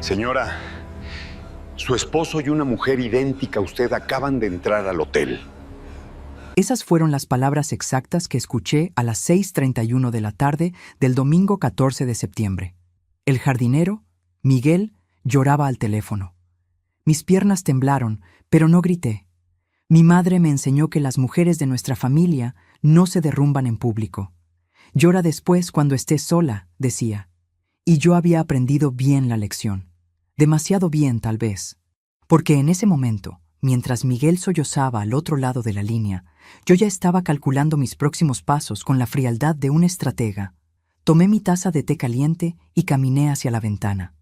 Señora, su esposo y una mujer idéntica a usted acaban de entrar al hotel. Esas fueron las palabras exactas que escuché a las 6:31 de la tarde del domingo 14 de septiembre. El jardinero, Miguel, lloraba al teléfono. Mis piernas temblaron, pero no grité. Mi madre me enseñó que las mujeres de nuestra familia no se derrumban en público. Llora después cuando estés sola, decía. Y yo había aprendido bien la lección. Demasiado bien, tal vez. Porque en ese momento, mientras Miguel sollozaba al otro lado de la línea, yo ya estaba calculando mis próximos pasos con la frialdad de un estratega. Tomé mi taza de té caliente y caminé hacia la ventana.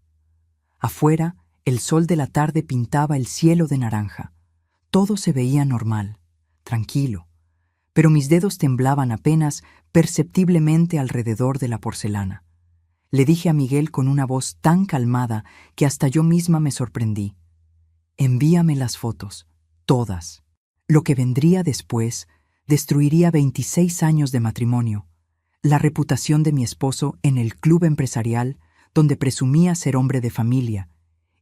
Afuera, el sol de la tarde pintaba el cielo de naranja. Todo se veía normal, tranquilo, pero mis dedos temblaban apenas perceptiblemente alrededor de la porcelana. Le dije a Miguel con una voz tan calmada que hasta yo misma me sorprendí. Envíame las fotos, todas. Lo que vendría después destruiría 26 años de matrimonio, la reputación de mi esposo en el club empresarial donde presumía ser hombre de familia,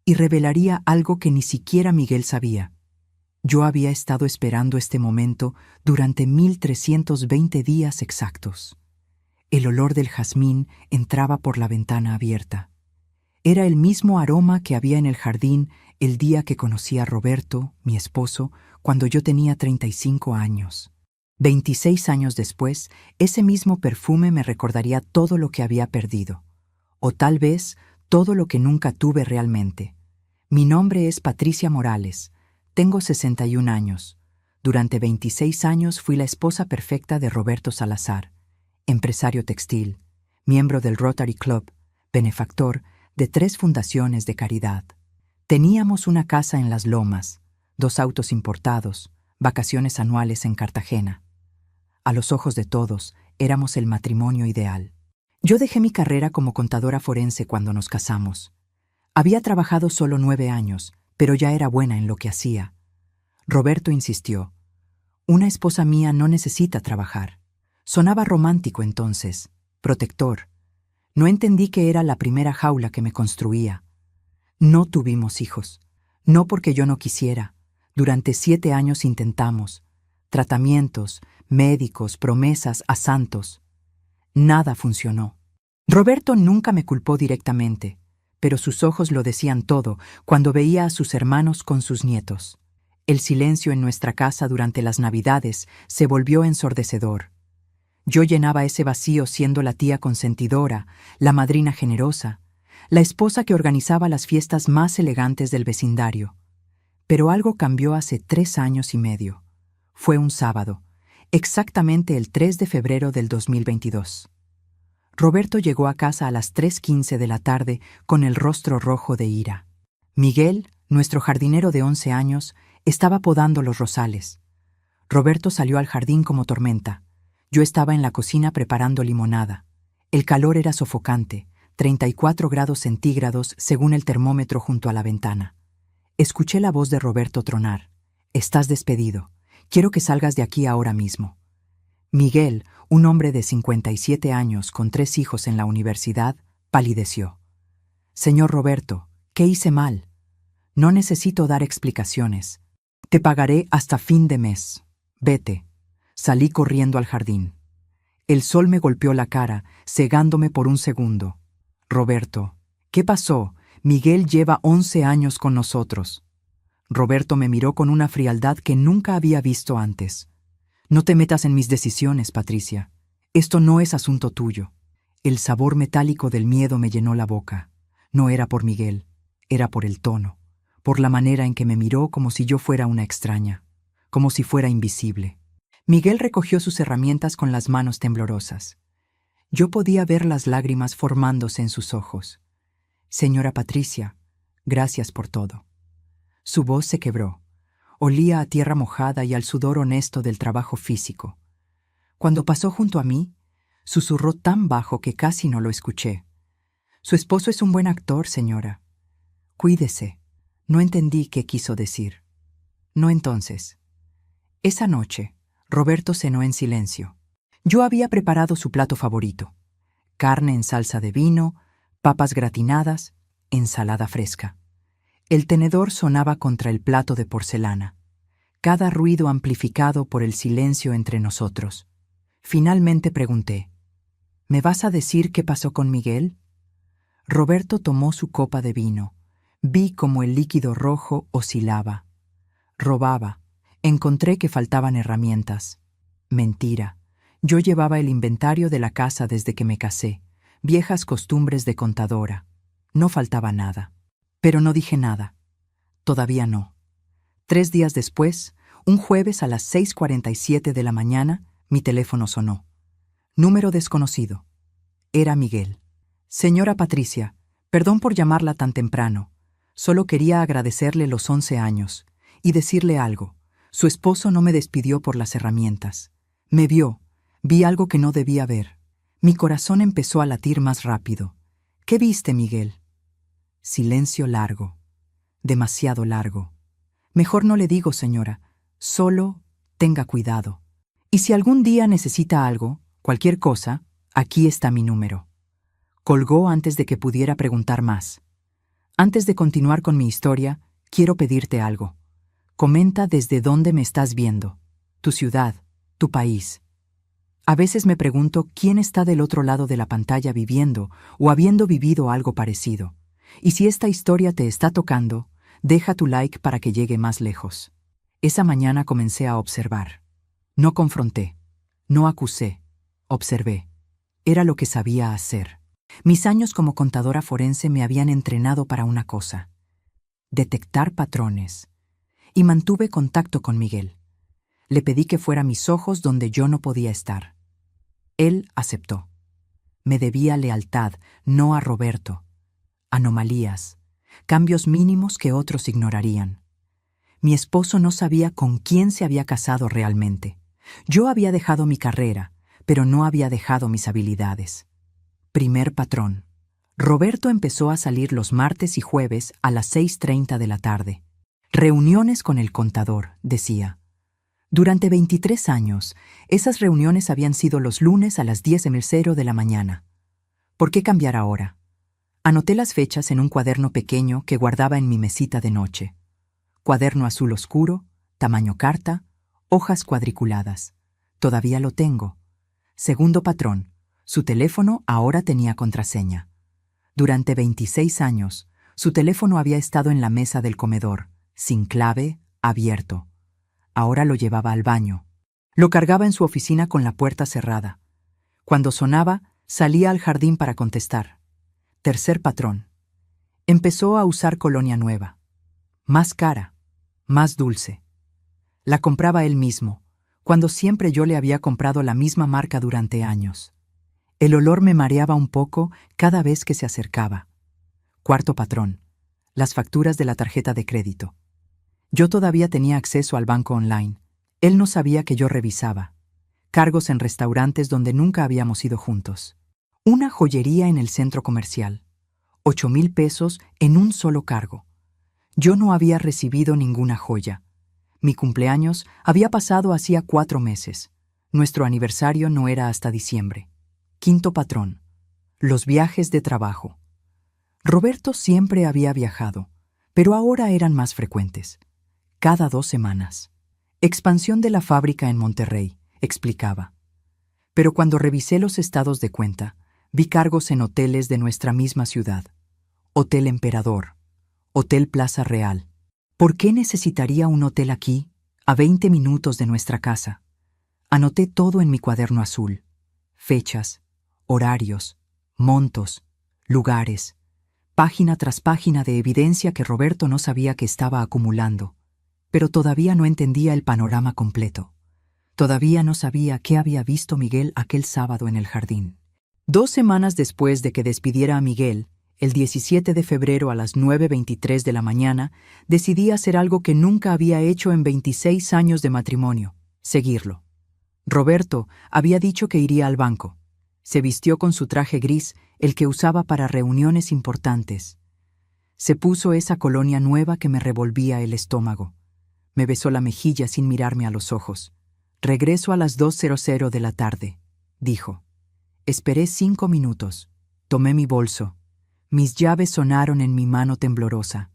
y revelaría algo que ni siquiera Miguel sabía. Yo había estado esperando este momento durante 1320 días exactos. El olor del jazmín entraba por la ventana abierta. Era el mismo aroma que había en el jardín el día que conocí a Roberto, mi esposo, cuando yo tenía 35 años. 26 años después, ese mismo perfume me recordaría todo lo que había perdido. O tal vez todo lo que nunca tuve realmente. Mi nombre es Patricia Morales. Tengo 61 años. Durante 26 años fui la esposa perfecta de Roberto Salazar, empresario textil, miembro del Rotary Club, benefactor de 3 fundaciones de caridad. Teníamos una casa en Las Lomas, 2 autos importados, vacaciones anuales en Cartagena. A los ojos de todos, éramos el matrimonio ideal. Yo dejé mi carrera como contadora forense cuando nos casamos. Había trabajado solo 9 años, pero ya era buena en lo que hacía. Roberto insistió. Una esposa mía no necesita trabajar. Sonaba romántico entonces, protector. No entendí que era la primera jaula que me construía. No tuvimos hijos. No porque yo no quisiera. Durante 7 años intentamos. Tratamientos, médicos, promesas a santos. Nada funcionó. Roberto nunca me culpó directamente, pero sus ojos lo decían todo cuando veía a sus hermanos con sus nietos. El silencio en nuestra casa durante las Navidades se volvió ensordecedor. Yo llenaba ese vacío siendo la tía consentidora, la madrina generosa, la esposa que organizaba las fiestas más elegantes del vecindario. Pero algo cambió hace 3 años y medio. Fue un sábado, exactamente el 3 de febrero del 2022. Roberto llegó a casa a las 3:15 de la tarde con el rostro rojo de ira. Miguel, nuestro jardinero de 11 años, estaba podando los rosales. Roberto salió al jardín como tormenta. Yo estaba en la cocina preparando limonada. El calor era sofocante, 34 grados centígrados según el termómetro junto a la ventana. Escuché la voz de Roberto tronar. «Estás despedido. Quiero que salgas de aquí ahora mismo». Miguel, un hombre de 57 años con 3 hijos en la universidad, palideció. «Señor Roberto, ¿qué hice mal? No necesito dar explicaciones. Te pagaré hasta fin de mes. Vete». Salí corriendo al jardín. El sol me golpeó la cara, cegándome por un segundo. «Roberto, ¿qué pasó? Miguel lleva 11 años con nosotros». Roberto me miró con una frialdad que nunca había visto antes. «No te metas en mis decisiones, Patricia. Esto no es asunto tuyo». El sabor metálico del miedo me llenó la boca. No era por Miguel, era por el tono, por la manera en que me miró como si yo fuera una extraña, como si fuera invisible. Miguel recogió sus herramientas con las manos temblorosas. Yo podía ver las lágrimas formándose en sus ojos. «Señora Patricia, gracias por todo». Su voz se quebró. Olía a tierra mojada y al sudor honesto del trabajo físico. Cuando pasó junto a mí, susurró tan bajo que casi no lo escuché. «Su esposo es un buen actor, señora. Cuídese». No entendí qué quiso decir. No entonces. Esa noche, Roberto cenó en silencio. Yo había preparado su plato favorito: carne en salsa de vino, papas gratinadas ensalada fresca. El tenedor sonaba contra el plato de porcelana, cada ruido amplificado por el silencio entre nosotros. Finalmente pregunté, ¿me vas a decir qué pasó con Miguel? Roberto tomó su copa de vino. Vi cómo el líquido rojo oscilaba. Robaba. Encontré que faltaban herramientas. Mentira. Yo llevaba el inventario de la casa desde que me casé, viejas costumbres de contadora. No faltaba nada. Pero no dije nada. Todavía no. 3 días después, un jueves a las 6:47 de la mañana, mi teléfono sonó. Número desconocido. Era Miguel. Señora Patricia, perdón por llamarla tan temprano. Solo quería agradecerle los 11 años y decirle algo. Su esposo no me despidió por las herramientas. Me vio. Vi algo que no debía ver. Mi corazón empezó a latir más rápido. ¿Qué viste, Miguel? Silencio largo. Demasiado largo. Mejor no le digo, señora. Solo tenga cuidado. Y si algún día necesita algo, cualquier cosa, aquí está mi número. Colgó antes de que pudiera preguntar más. Antes de continuar con mi historia, quiero pedirte algo. Comenta desde dónde me estás viendo. Tu ciudad, tu país. A veces me pregunto quién está del otro lado de la pantalla viviendo o habiendo vivido algo parecido. Y si esta historia te está tocando, deja tu like para que llegue más lejos. Esa mañana comencé a observar. No confronté, no acusé, observé. Era lo que sabía hacer. Mis años como contadora forense me habían entrenado para una cosa: detectar patrones. Y mantuve contacto con Miguel. Le pedí que fuera a mis ojos donde yo no podía estar. Él aceptó. Me debía lealtad, no a Roberto. Anomalías, cambios mínimos que otros ignorarían. Mi esposo no sabía con quién se había casado realmente. Yo había dejado mi carrera, pero no había dejado mis habilidades. Primer patrón. Roberto empezó a salir los martes y jueves a las 6:30 de la tarde. Reuniones con el contador, decía. Durante 23 años, esas reuniones habían sido los lunes a las 10:00 de la mañana. ¿Por qué cambiar ahora? Anoté las fechas en un cuaderno pequeño que guardaba en mi mesita de noche. Cuaderno azul oscuro, tamaño carta, hojas cuadriculadas. Todavía lo tengo. Segundo patrón. Su teléfono ahora tenía contraseña. Durante 26 años, su teléfono había estado en la mesa del comedor, sin clave, abierto. Ahora lo llevaba al baño. Lo cargaba en su oficina con la puerta cerrada. Cuando sonaba, salía al jardín para contestar. Tercer patrón. Empezó a usar colonia nueva. Más cara, más dulce. La compraba él mismo, cuando siempre yo le había comprado la misma marca durante años. El olor me mareaba un poco cada vez que se acercaba. Cuarto patrón. Las facturas de la tarjeta de crédito. Yo todavía tenía acceso al banco online. Él no sabía que yo revisaba. Cargos en restaurantes donde nunca habíamos ido juntos. Una joyería en el centro comercial. 8,000 pesos en un solo cargo. Yo no había recibido ninguna joya. Mi cumpleaños había pasado hacía 4 meses. Nuestro aniversario no era hasta diciembre. Quinto patrón. Los viajes de trabajo. Roberto siempre había viajado, pero ahora eran más frecuentes. Cada 2 semanas. Expansión de la fábrica en Monterrey, explicaba. Pero cuando revisé los estados de cuenta, vi cargos en hoteles de nuestra misma ciudad. Hotel Emperador, Hotel Plaza Real. ¿Por qué necesitaría un hotel aquí, a 20 minutos de nuestra casa? Anoté todo en mi cuaderno azul. Fechas, horarios, montos, lugares, página tras página de evidencia que Roberto no sabía que estaba acumulando. Pero todavía no entendía el panorama completo. Todavía no sabía qué había visto Miguel aquel sábado en el jardín. 2 semanas después de que despidiera a Miguel, el 17 de febrero a las 9:23 de la mañana, decidí hacer algo que nunca había hecho en 26 años de matrimonio: seguirlo. Roberto había dicho que iría al banco. Se vistió con su traje gris, el que usaba para reuniones importantes. Se puso esa colonia nueva que me revolvía el estómago. Me besó la mejilla sin mirarme a los ojos. «Regreso a las 2:00 de la tarde», dijo. Esperé 5 minutos. Tomé mi bolso. Mis llaves sonaron en mi mano temblorosa.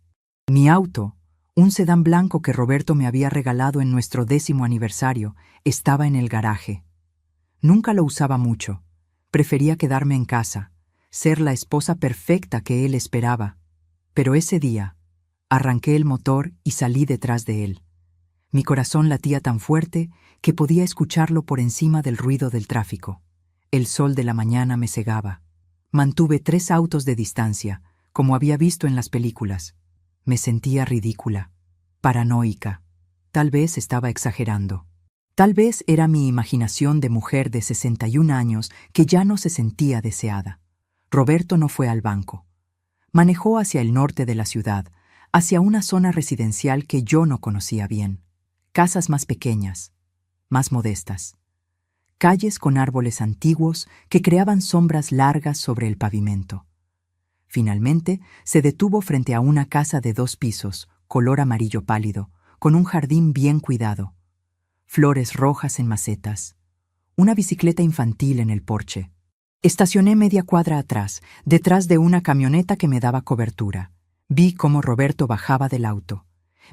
Mi auto, un sedán blanco que Roberto me había regalado en nuestro 10º aniversario, estaba en el garaje. Nunca lo usaba mucho. Prefería quedarme en casa, ser la esposa perfecta que él esperaba. Pero ese día, arranqué el motor y salí detrás de él. Mi corazón latía tan fuerte que podía escucharlo por encima del ruido del tráfico. El sol de la mañana me cegaba. Mantuve 3 autos de distancia, como había visto en las películas. Me sentía ridícula, paranoica. Tal vez estaba exagerando. Tal vez era mi imaginación de mujer de 61 años que ya no se sentía deseada. Roberto no fue al banco. Manejó hacia el norte de la ciudad, hacia una zona residencial que yo no conocía bien. Casas más pequeñas, más modestas. Calles con árboles antiguos que creaban sombras largas sobre el pavimento. Finalmente, se detuvo frente a una casa de 2 pisos, color amarillo pálido, con un jardín bien cuidado. Flores rojas en macetas. Una bicicleta infantil en el porche. Estacioné media cuadra atrás, detrás de una camioneta que me daba cobertura. Vi cómo Roberto bajaba del auto.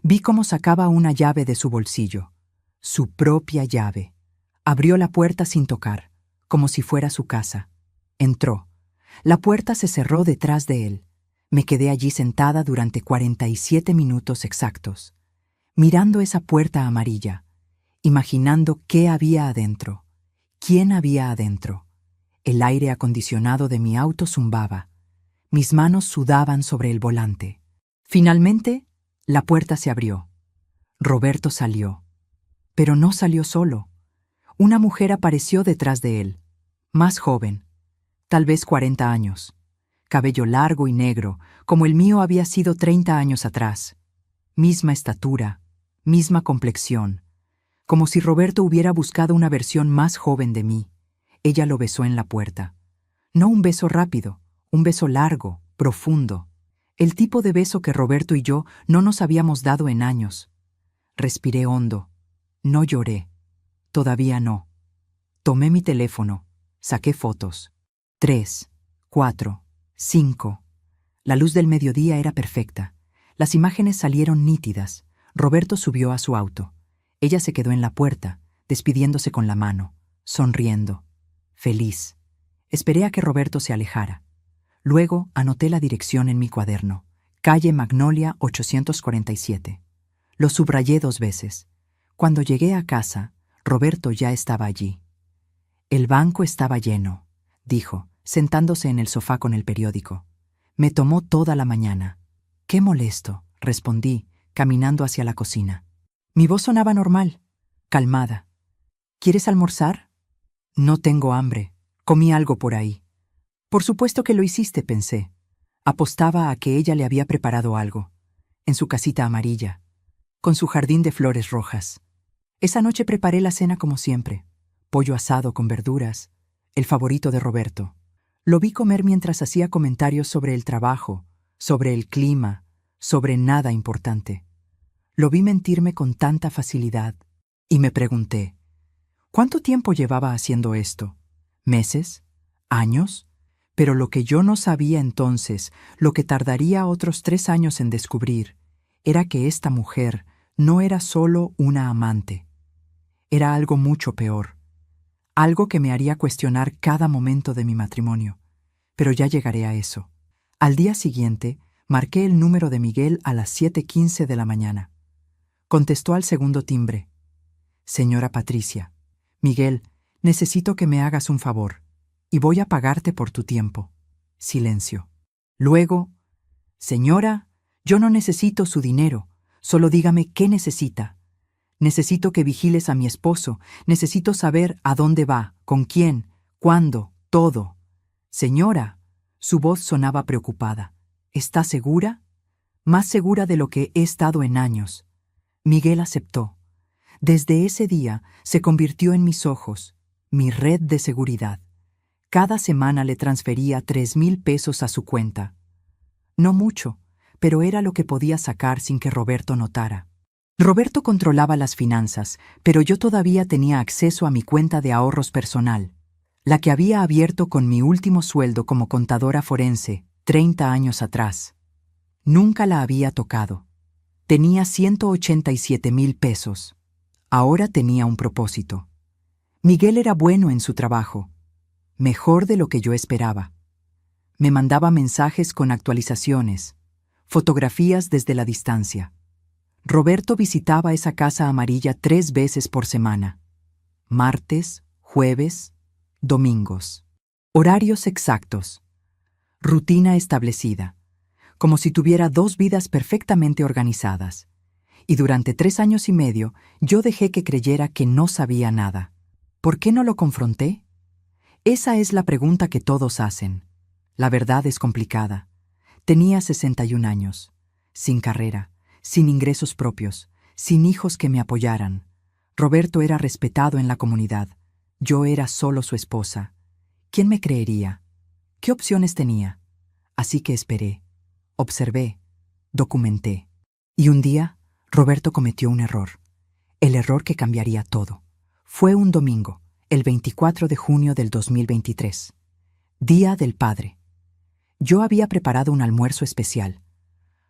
Vi cómo sacaba una llave de su bolsillo. Su propia llave. Abrió la puerta sin tocar, como si fuera su casa. Entró. La puerta se cerró detrás de él. Me quedé allí sentada durante 47 minutos exactos, mirando esa puerta amarilla, imaginando qué había adentro, quién había adentro. El aire acondicionado de mi auto zumbaba. Mis manos sudaban sobre el volante. Finalmente, la puerta se abrió. Roberto salió. Pero no salió solo. Una mujer apareció detrás de él, más joven, tal vez 40 años. Cabello largo y negro, como el mío había sido 30 años atrás. Misma estatura, misma complexión. Como si Roberto hubiera buscado una versión más joven de mí. Ella lo besó en la puerta. No un beso rápido, un beso largo, profundo. El tipo de beso que Roberto y yo no nos habíamos dado en años. Respiré hondo. No lloré. Todavía no. Tomé mi teléfono. Saqué fotos. 3, 4, 5. La luz del mediodía era perfecta. Las imágenes salieron nítidas. Roberto subió a su auto. Ella se quedó en la puerta, despidiéndose con la mano, sonriendo. Feliz. Esperé a que Roberto se alejara. Luego anoté la dirección en mi cuaderno. Calle Magnolia 847. Lo subrayé 2 veces. Cuando llegué a casa, Roberto ya estaba allí. El banco estaba lleno, dijo, sentándose en el sofá con el periódico. Me tomó toda la mañana. Qué molesto, respondí, caminando hacia la cocina. Mi voz sonaba normal, calmada. ¿Quieres almorzar? No tengo hambre. Comí algo por ahí. Por supuesto que lo hiciste, pensé. Apostaba a que ella le había preparado algo, en su casita amarilla, con su jardín de flores rojas. Esa noche preparé la cena como siempre. Pollo asado con verduras, el favorito de Roberto. Lo vi comer mientras hacía comentarios sobre el trabajo, sobre el clima, sobre nada importante. Lo vi mentirme con tanta facilidad y me pregunté, ¿cuánto tiempo llevaba haciendo esto? ¿Meses? ¿Años? Pero lo que yo no sabía entonces, lo que tardaría otros 3 años en descubrir, era que esta mujer no era solo una amante. Era algo mucho peor. Algo que me haría cuestionar cada momento de mi matrimonio. Pero ya llegaré a eso. Al día siguiente, marqué el número de Miguel a las 7:15 de la mañana. Contestó al segundo timbre. Señora Patricia, Miguel, necesito que me hagas un favor, y voy a pagarte por tu tiempo. Silencio. Luego, señora, yo no necesito su dinero, solo dígame qué necesita. Necesito que vigiles a mi esposo, necesito saber a dónde va, con quién, cuándo, todo. Señora, su voz sonaba preocupada. ¿Está segura? Más segura de lo que he estado en años. Miguel aceptó. Desde ese día se convirtió en mis ojos, mi red de seguridad. Cada semana le transfería 3,000 pesos a su cuenta. No mucho, pero era lo que podía sacar sin que Roberto notara. Roberto controlaba las finanzas, pero yo todavía tenía acceso a mi cuenta de ahorros personal, la que había abierto con mi último sueldo como contadora forense, 30 años atrás. Nunca la había tocado. Tenía 187,000 pesos. Ahora tenía un propósito. Miguel era bueno en su trabajo, mejor de lo que yo esperaba. Me mandaba mensajes con actualizaciones, fotografías desde la distancia. Roberto visitaba esa casa amarilla 3 veces por semana: martes, jueves, domingos. Horarios exactos. Rutina establecida, como si tuviera 2 vidas perfectamente organizadas. Y durante 3 años y medio yo dejé que creyera que no sabía nada. ¿Por qué no lo confronté? Esa es la pregunta que todos hacen. La verdad es complicada. Tenía 61 años, sin carrera, sin ingresos propios, sin hijos que me apoyaran. Roberto era respetado en la comunidad. Yo era solo su esposa. ¿Quién me creería? ¿Qué opciones tenía? Así que esperé, observé, documenté. Y un día, Roberto cometió un error. El error que cambiaría todo. Fue un domingo, el 24 de junio del 2023. Día del Padre. Yo había preparado un almuerzo especial.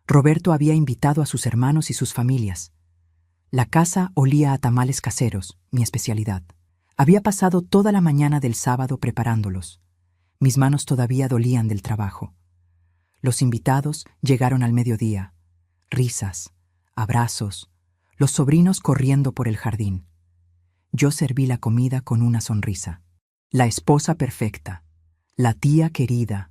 Roberto había invitado a sus hermanos y sus familias. La casa olía a tamales caseros, mi especialidad. Había pasado toda la mañana del sábado preparándolos. Mis manos todavía dolían del trabajo. Los invitados llegaron al mediodía. Risas, abrazos, los sobrinos corriendo por el jardín. Yo serví la comida con una sonrisa. La esposa perfecta, la tía querida.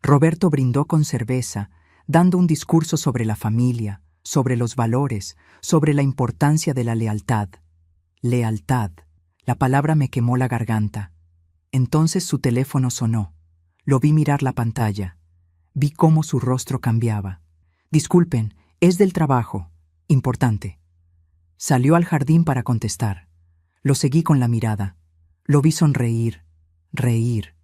Roberto brindó con cerveza, dando un discurso sobre la familia, sobre los valores, sobre la importancia de la lealtad. Lealtad. La palabra me quemó la garganta. Entonces su teléfono sonó. Lo vi mirar la pantalla. Vi cómo su rostro cambiaba. Disculpen, es del trabajo. Importante. Salió al jardín para contestar. Lo seguí con la mirada. Lo vi sonreír, reír.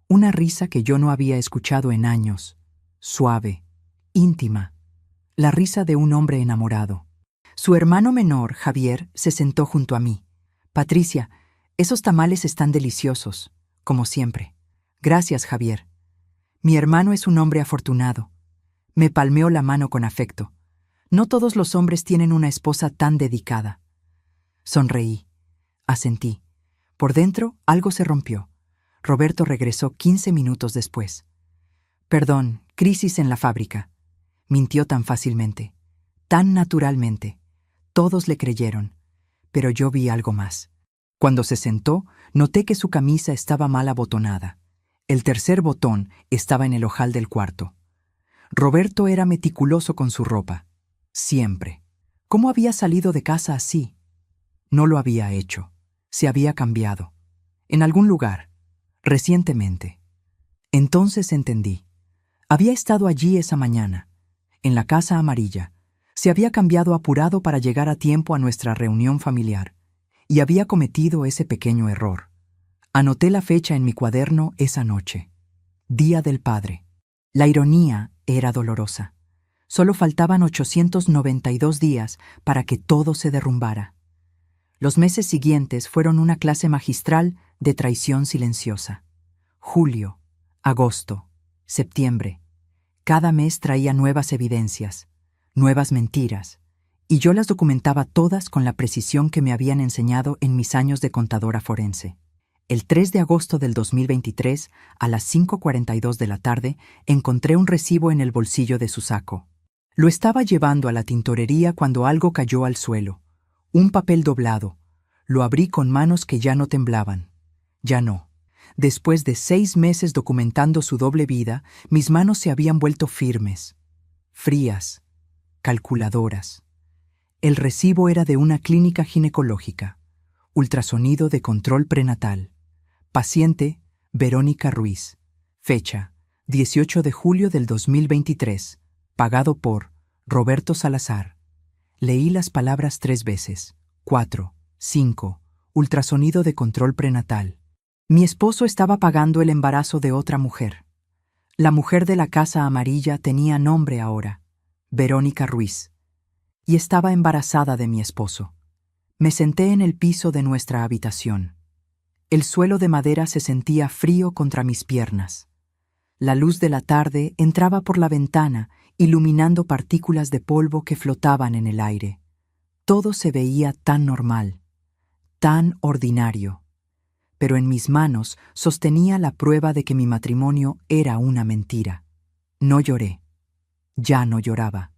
Una risa que yo no había escuchado en años. Suave, íntima. La risa de un hombre enamorado. Su hermano menor, Javier, se sentó junto a mí. Patricia, esos tamales están deliciosos, como siempre. Gracias, Javier. Mi hermano es un hombre afortunado. Me palmeó la mano con afecto. No todos los hombres tienen una esposa tan dedicada. Sonreí. Asentí. Por dentro, algo se rompió. Roberto regresó 15 minutos después. Perdón, crisis en la fábrica. Mintió tan fácilmente, tan naturalmente. Todos le creyeron, pero yo vi algo más. Cuando se sentó, noté que su camisa estaba mal abotonada. El tercer botón estaba en el ojal del cuarto. Roberto era meticuloso con su ropa. Siempre. ¿Cómo había salido de casa así? No lo había hecho. Se había cambiado. En algún lugar. Recientemente. Entonces entendí. Había estado allí esa mañana, en la casa amarilla. Se había cambiado apurado para llegar a tiempo a nuestra reunión familiar. Y había cometido ese pequeño error. Anoté la fecha en mi cuaderno esa noche. Día del Padre. La ironía era dolorosa. Solo faltaban 892 días para que todo se derrumbara. Los meses siguientes fueron una clase magistral de traición silenciosa. Julio, agosto, septiembre. Cada mes traía nuevas evidencias, nuevas mentiras, y yo las documentaba todas con la precisión que me habían enseñado en mis años de contadora forense. El 3 de agosto del 2023, a las 5:42 de la tarde, encontré un recibo en el bolsillo de su saco. Lo estaba llevando a la tintorería cuando algo cayó al suelo. Un papel doblado. Lo abrí con manos que ya no temblaban. Ya no. Después de 6 meses documentando su doble vida, mis manos se habían vuelto firmes, frías, calculadoras. El recibo era de una clínica ginecológica. Ultrasonido de control prenatal. Paciente, Verónica Ruiz. Fecha, 18 de julio del 2023. Pagado por Roberto Salazar. Leí las palabras 3 veces. 4, 5. Ultrasonido de control prenatal. Mi esposo estaba pagando el embarazo de otra mujer. La mujer de la casa amarilla tenía nombre ahora, Verónica Ruiz, y estaba embarazada de mi esposo. Me senté en el piso de nuestra habitación. El suelo de madera se sentía frío contra mis piernas. La luz de la tarde entraba por la ventana, iluminando partículas de polvo que flotaban en el aire. Todo se veía tan normal, tan ordinario. Pero en mis manos sostenía la prueba de que mi matrimonio era una mentira. No lloré. Ya no lloraba.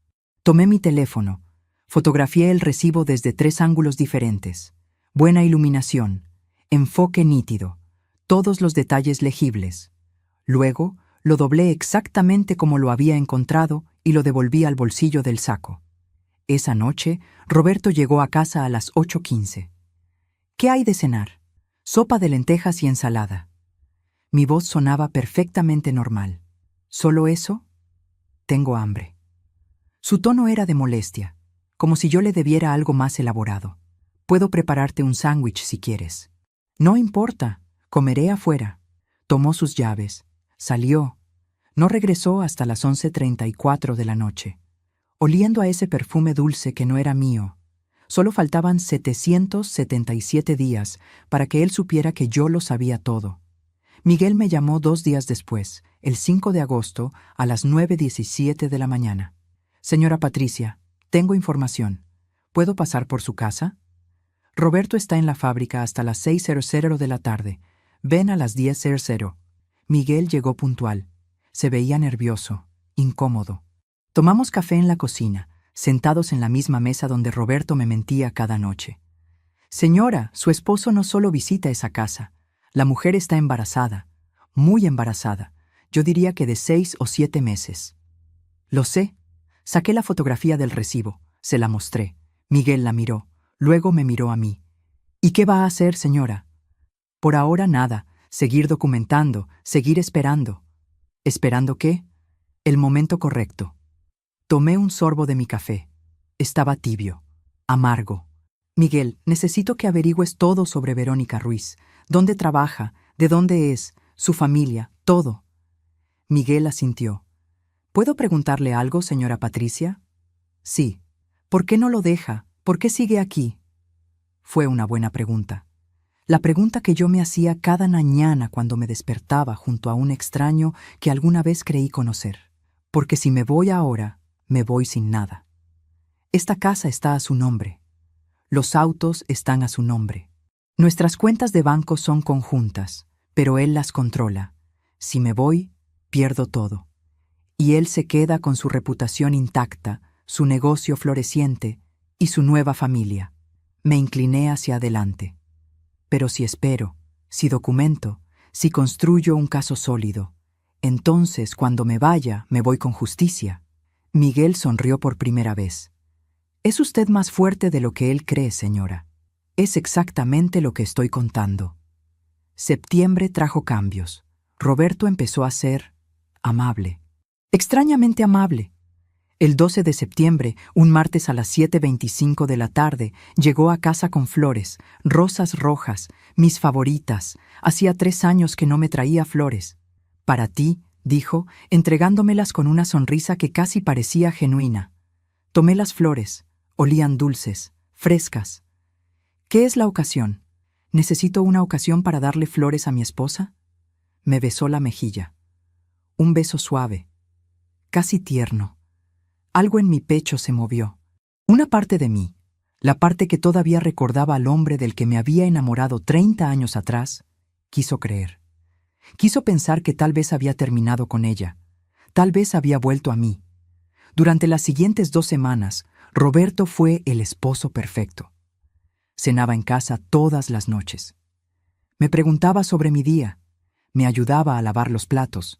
Tomé mi teléfono. Fotografié el recibo desde 3 ángulos diferentes. Buena iluminación, enfoque nítido, todos los detalles legibles. Luego, lo doblé exactamente como lo había encontrado y lo devolví al bolsillo del saco. Esa noche, Roberto llegó a casa a las 8:15. ¿Qué hay de cenar? Sopa de lentejas y ensalada. Mi voz sonaba perfectamente normal. ¿Solo eso? Tengo hambre. Su tono era de molestia, como si yo le debiera algo más elaborado. Puedo prepararte un sándwich si quieres. No importa, comeré afuera. Tomó sus llaves. Salió. No regresó hasta las 11:34 de la noche, oliendo a ese perfume dulce que no era mío. Solo faltaban 777 días para que él supiera que yo lo sabía todo. Miguel me llamó 2 días después, el 5 de agosto, a las 9:17 de la mañana. Señora Patricia, tengo información. ¿Puedo pasar por su casa? Roberto está en la fábrica hasta las 6:00 de la tarde. Ven a las 10:00. Miguel llegó puntual. Se veía nervioso, incómodo. Tomamos café en la cocina, sentados en la misma mesa donde Roberto me mentía cada noche. Señora, su esposo no solo visita esa casa. La mujer está embarazada, muy embarazada. Yo diría que de 6 o 7 meses. Lo sé. Saqué la fotografía del recibo, se la mostré. Miguel la miró, luego me miró a mí. ¿Y qué va a hacer, señora? Por ahora nada, seguir documentando, seguir esperando. ¿Esperando qué? El momento correcto. Tomé un sorbo de mi café. Estaba tibio, amargo. Miguel, necesito que averigües todo sobre Verónica Ruiz. ¿Dónde trabaja? ¿De dónde es? ¿Su familia? Todo. Miguel asintió. ¿Puedo preguntarle algo, señora Patricia? Sí. ¿Por qué no lo deja? ¿Por qué sigue aquí? Fue una buena pregunta. La pregunta que yo me hacía cada mañana cuando me despertaba junto a un extraño que alguna vez creí conocer. Porque si me voy ahora, me voy sin nada. Esta casa está a su nombre. Los autos están a su nombre. Nuestras cuentas de banco son conjuntas, pero él las controla. Si me voy, pierdo todo. Y él se queda con su reputación intacta, su negocio floreciente y su nueva familia. Me incliné hacia adelante. Pero si espero, si documento, si construyo un caso sólido, entonces cuando me vaya me voy con justicia. Miguel sonrió por primera vez. Es usted más fuerte de lo que él cree, señora. Es exactamente lo que estoy contando. Septiembre trajo cambios. Roberto empezó a ser amable. Extrañamente amable. El 12 de septiembre, un martes a las 7:25 de la tarde, llegó a casa con flores, rosas rojas, mis favoritas. Hacía 3 años que no me traía flores. Para ti, dijo, entregándomelas con una sonrisa que casi parecía genuina. Tomé las flores. Olían dulces, frescas. ¿Qué es la ocasión? ¿Necesito una ocasión para darle flores a mi esposa? Me besó la mejilla. Un beso suave, casi tierno. Algo en mi pecho se movió. Una parte de mí, la parte que todavía recordaba al hombre del que me había enamorado 30 años atrás, quiso creer. Quiso pensar que tal vez había terminado con ella. Tal vez había vuelto a mí. Durante las siguientes 2 semanas, Roberto fue el esposo perfecto. Cenaba en casa todas las noches. Me preguntaba sobre mi día. Me ayudaba a lavar los platos.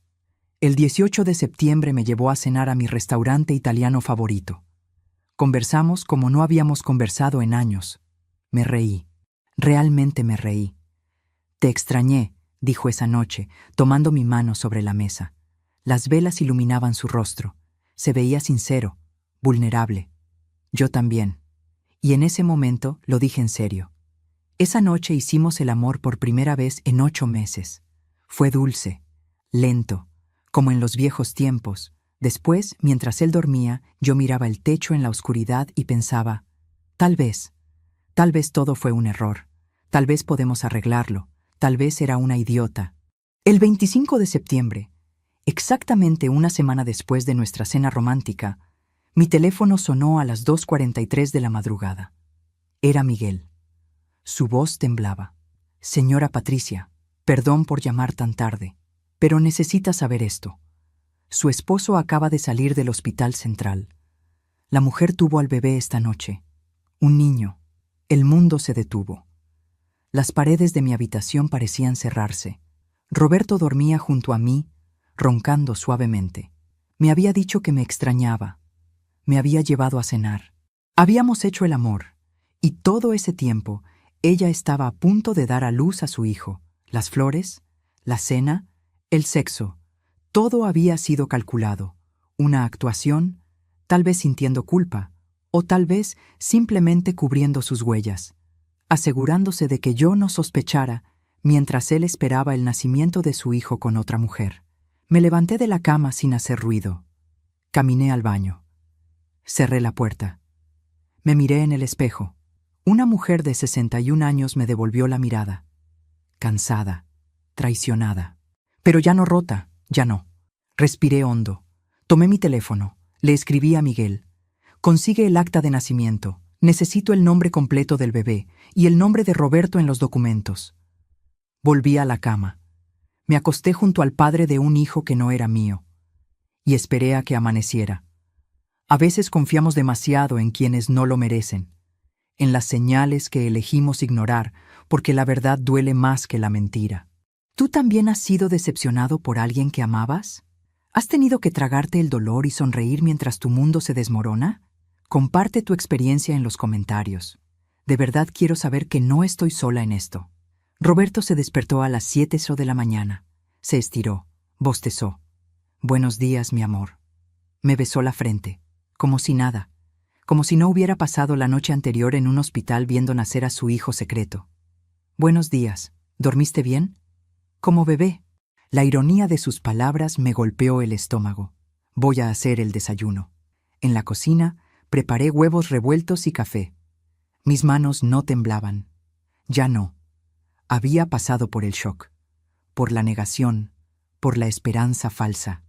El 18 de septiembre me llevó a cenar a mi restaurante italiano favorito. Conversamos como no habíamos conversado en años. Me reí. Realmente me reí. Te extrañé, dijo esa noche, tomando mi mano sobre la mesa. Las velas iluminaban su rostro. Se veía sincero, vulnerable. Yo también. Y en ese momento lo dije en serio. Esa noche hicimos el amor por primera vez en 8 meses. Fue dulce, lento, como en los viejos tiempos. Después, mientras él dormía, yo miraba el techo en la oscuridad y pensaba, tal vez todo fue un error. Tal vez podemos arreglarlo. Tal vez era una idiota. El 25 de septiembre, Exactamente una semana después de nuestra cena romántica, mi teléfono sonó a las 2:43 de la madrugada. Era Miguel. Su voz temblaba. Señora Patricia, perdón por llamar tan tarde, pero necesita saber esto. Su esposo acaba de salir del hospital central. La mujer tuvo al bebé esta noche. Un niño. El mundo se detuvo. Las paredes de mi habitación parecían cerrarse. Roberto dormía junto a mí, roncando suavemente. Me había dicho que me extrañaba. Me había llevado a cenar. Habíamos hecho el amor, y todo ese tiempo ella estaba a punto de dar a luz a su hijo. Las flores, la cena, el sexo, todo había sido calculado. Una actuación, tal vez sintiendo culpa, o tal vez simplemente cubriendo sus huellas, asegurándose de que yo no sospechara mientras él esperaba el nacimiento de su hijo con otra mujer. Me levanté de la cama sin hacer ruido. Caminé al baño. Cerré la puerta. Me miré en el espejo. Una mujer de 61 años me devolvió la mirada. Cansada, traicionada. Pero ya no rota, ya no. Respiré hondo. Tomé mi teléfono. Le escribí a Miguel. Consigue el acta de nacimiento. Necesito el nombre completo del bebé y el nombre de Roberto en los documentos. Volví a la cama. Me acosté junto al padre de un hijo que no era mío. Y esperé a que amaneciera. A veces confiamos demasiado en quienes no lo merecen, en las señales que elegimos ignorar porque la verdad duele más que la mentira. ¿Tú también has sido decepcionado por alguien que amabas? ¿Has tenido que tragarte el dolor y sonreír mientras tu mundo se desmorona? Comparte tu experiencia en los comentarios. De verdad quiero saber que no estoy sola en esto. Roberto se despertó a las 7 de la mañana. Se estiró, bostezó. Buenos días, mi amor. Me besó la frente, como si nada, como si no hubiera pasado la noche anterior en un hospital viendo nacer a su hijo secreto. Buenos días. ¿Dormiste bien? Como bebé. La ironía de sus palabras me golpeó el estómago. Voy a hacer el desayuno. En la cocina preparé huevos revueltos y café. Mis manos no temblaban. Ya no. Había pasado por el shock, por la negación, por la esperanza falsa.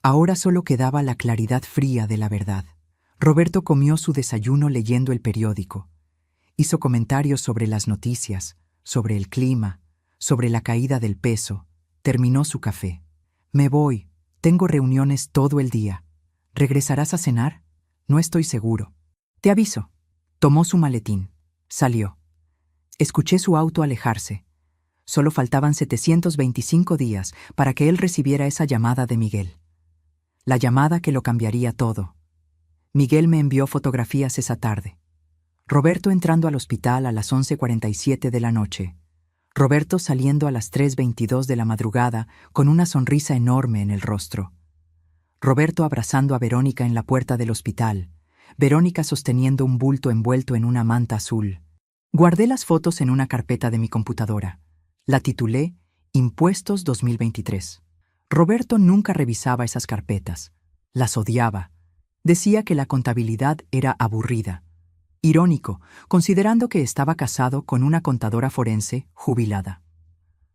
Ahora solo quedaba la claridad fría de la verdad. Roberto comió su desayuno leyendo el periódico. Hizo comentarios sobre las noticias, sobre el clima, sobre la caída del peso. Terminó su café. Me voy. Tengo reuniones todo el día. ¿Regresarás a cenar? No estoy seguro. Te aviso. Tomó su maletín. Salió. Escuché su auto alejarse. Solo faltaban 725 días para que él recibiera esa llamada de Miguel. La llamada que lo cambiaría todo. Miguel me envió fotografías esa tarde. Roberto entrando al hospital a las 11:47 de la noche. Roberto saliendo a las 3:22 de la madrugada con una sonrisa enorme en el rostro. Roberto abrazando a Verónica en la puerta del hospital. Verónica sosteniendo un bulto envuelto en una manta azul. Guardé las fotos en una carpeta de mi computadora. La titulé Impuestos 2023. Roberto nunca revisaba esas carpetas. Las odiaba. Decía que la contabilidad era aburrida. Irónico, considerando que estaba casado con una contadora forense jubilada.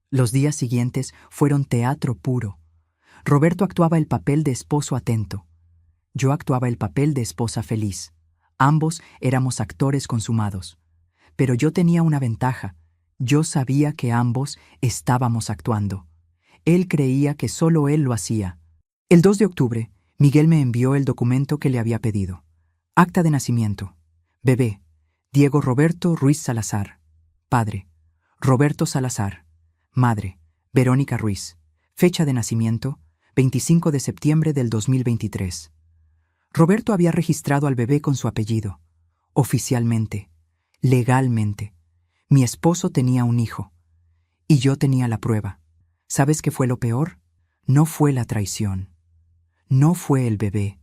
Los días siguientes fueron teatro puro. Roberto actuaba el papel de esposo atento. Yo actuaba el papel de esposa feliz. Ambos éramos actores consumados. Pero yo tenía una ventaja. Yo sabía que ambos estábamos actuando. Él creía que solo él lo hacía. El 2 de octubre, Miguel me envió el documento que le había pedido. Acta de nacimiento. Bebé. Diego Roberto Ruiz Salazar. Padre. Roberto Salazar. Madre. Verónica Ruiz. Fecha de nacimiento. 25 de septiembre del 2023. Roberto había registrado al bebé con su apellido. Oficialmente. Legalmente. Mi esposo tenía un hijo. Y yo tenía la prueba. ¿Sabes qué fue lo peor? No fue la traición. No fue el bebé.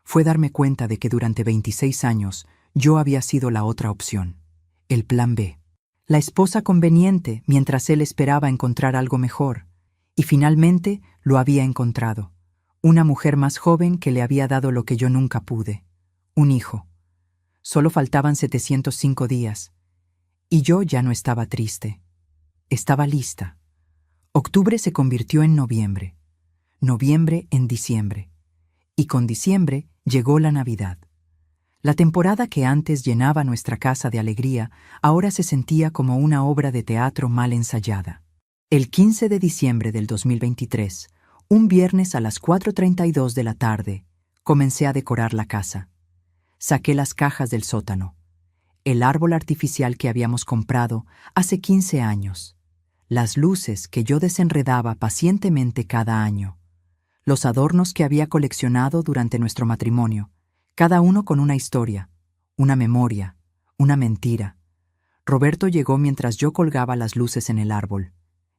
Fue darme cuenta de que durante 26 años yo había sido la otra opción. El plan B. La esposa conveniente mientras él esperaba encontrar algo mejor. Y finalmente lo había encontrado. Una mujer más joven que le había dado lo que yo nunca pude. Un hijo. Solo faltaban 705 días. Y yo ya no estaba triste. Estaba lista. Octubre se convirtió en noviembre. noviembre en diciembre. Y con diciembre llegó la Navidad. La temporada que antes llenaba nuestra casa de alegría, ahora se sentía como una obra de teatro mal ensayada. El 15 de diciembre del 2023, un viernes a las 4:32 de la tarde, comencé a decorar la casa. Saqué las cajas del sótano, el árbol artificial que habíamos comprado hace 15 años, las luces que yo desenredaba pacientemente cada año, los adornos que había coleccionado durante nuestro matrimonio, cada uno con una historia, una memoria, una mentira. Roberto llegó mientras yo colgaba las luces en el árbol.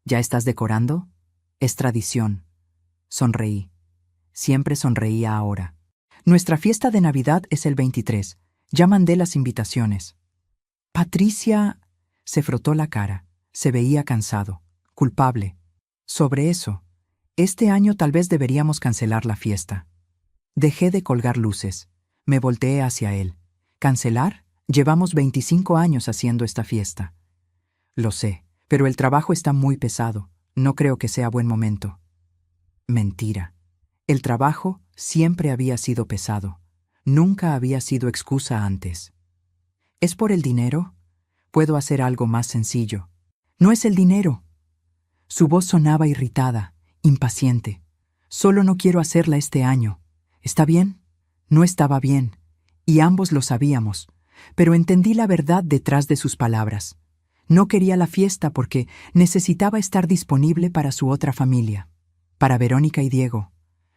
¿Ya estás decorando? Es tradición. Sonreí. Siempre sonreía ahora. Nuestra fiesta de Navidad es el 23. Ya mandé las invitaciones. Patricia se frotó la cara. Se veía cansado, culpable. Sobre eso, este año tal vez deberíamos cancelar la fiesta. Dejé de colgar luces. Me volteé hacia él. ¿Cancelar? Llevamos 25 años haciendo esta fiesta. Lo sé, pero el trabajo está muy pesado. No creo que sea buen momento. Mentira. El trabajo siempre había sido pesado. Nunca había sido excusa antes. ¿Es por el dinero? Puedo hacer algo más sencillo. No es el dinero. Su voz sonaba irritada, impaciente. Solo no quiero hacerla este año. ¿Está bien? No estaba bien, y ambos lo sabíamos, pero entendí la verdad detrás de sus palabras. No quería la fiesta porque necesitaba estar disponible para su otra familia, para Verónica y Diego,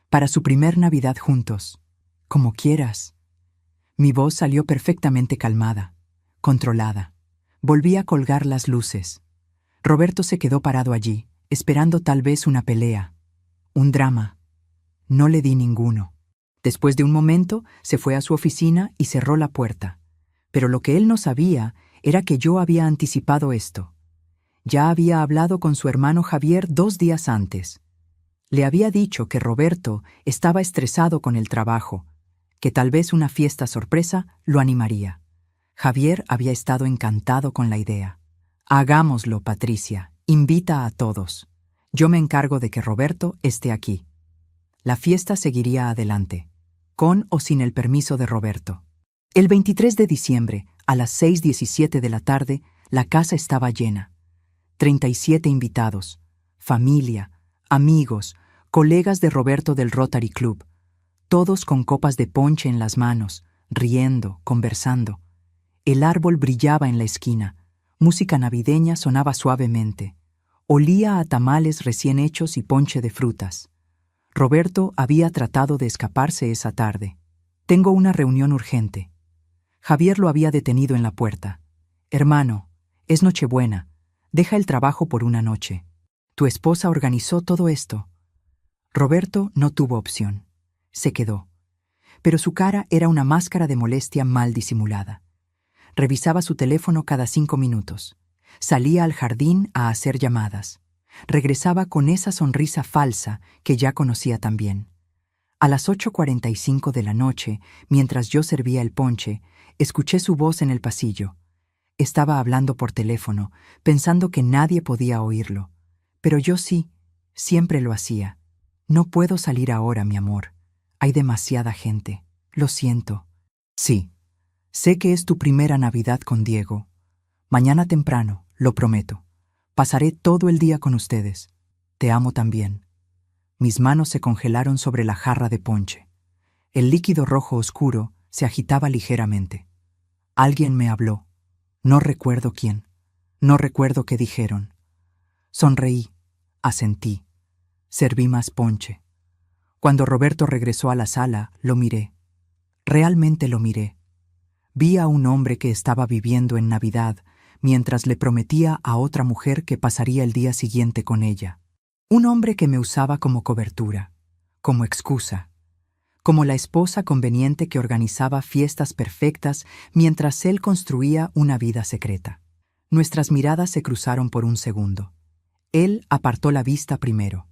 para su primer Navidad juntos. Como quieras. Mi voz salió perfectamente calmada, controlada. Volví a colgar las luces. Roberto se quedó parado allí, esperando tal vez una pelea, un drama. No le di ninguno. Después de un momento, se fue a su oficina y cerró la puerta. Pero lo que él no sabía era que yo había anticipado esto. Ya había hablado con su hermano Javier 2 días antes. Le había dicho que Roberto estaba estresado con el trabajo, que tal vez una fiesta sorpresa lo animaría. Javier había estado encantado con la idea. Hagámoslo, Patricia. Invita a todos. Yo me encargo de que Roberto esté aquí. La fiesta seguiría adelante, con o sin el permiso de Roberto. El 23 de diciembre, a las 6:17 de la tarde, la casa estaba llena. 37 invitados, familia, amigos, colegas de Roberto del Rotary Club, todos con copas de ponche en las manos, riendo, conversando. El árbol brillaba en la esquina, música navideña sonaba suavemente, olía a tamales recién hechos y ponche de frutas. Roberto había tratado de escaparse esa tarde. Tengo una reunión urgente. Javier lo había detenido en la puerta. Hermano, es Nochebuena. Deja el trabajo por una noche. Tu esposa organizó todo esto. Roberto no tuvo opción. Se quedó. Pero su cara era una máscara de molestia mal disimulada. Revisaba su teléfono cada 5 minutos. Salía al jardín a hacer llamadas. Regresaba con esa sonrisa falsa que ya conocía tan bien. A las 8:45 de la noche, mientras yo servía el ponche, escuché su voz en el pasillo. Estaba hablando por teléfono, pensando que nadie podía oírlo. Pero yo sí, siempre lo hacía. No puedo salir ahora, mi amor. Hay demasiada gente. Lo siento. Sí, sé que es tu primera Navidad con Diego. Mañana temprano, lo prometo. Pasaré todo el día con ustedes. Te amo también. Mis manos se congelaron sobre la jarra de ponche. El líquido rojo oscuro se agitaba ligeramente. Alguien me habló. No recuerdo quién. No recuerdo qué dijeron. Sonreí. Asentí. Serví más ponche. Cuando Roberto regresó a la sala, lo miré. Realmente lo miré. Vi a un hombre que estaba viviendo en Navidad mientras le prometía a otra mujer que pasaría el día siguiente con ella. Un hombre que me usaba como cobertura, como excusa, como la esposa conveniente que organizaba fiestas perfectas mientras él construía una vida secreta. Nuestras miradas se cruzaron por un segundo. Él apartó la vista primero.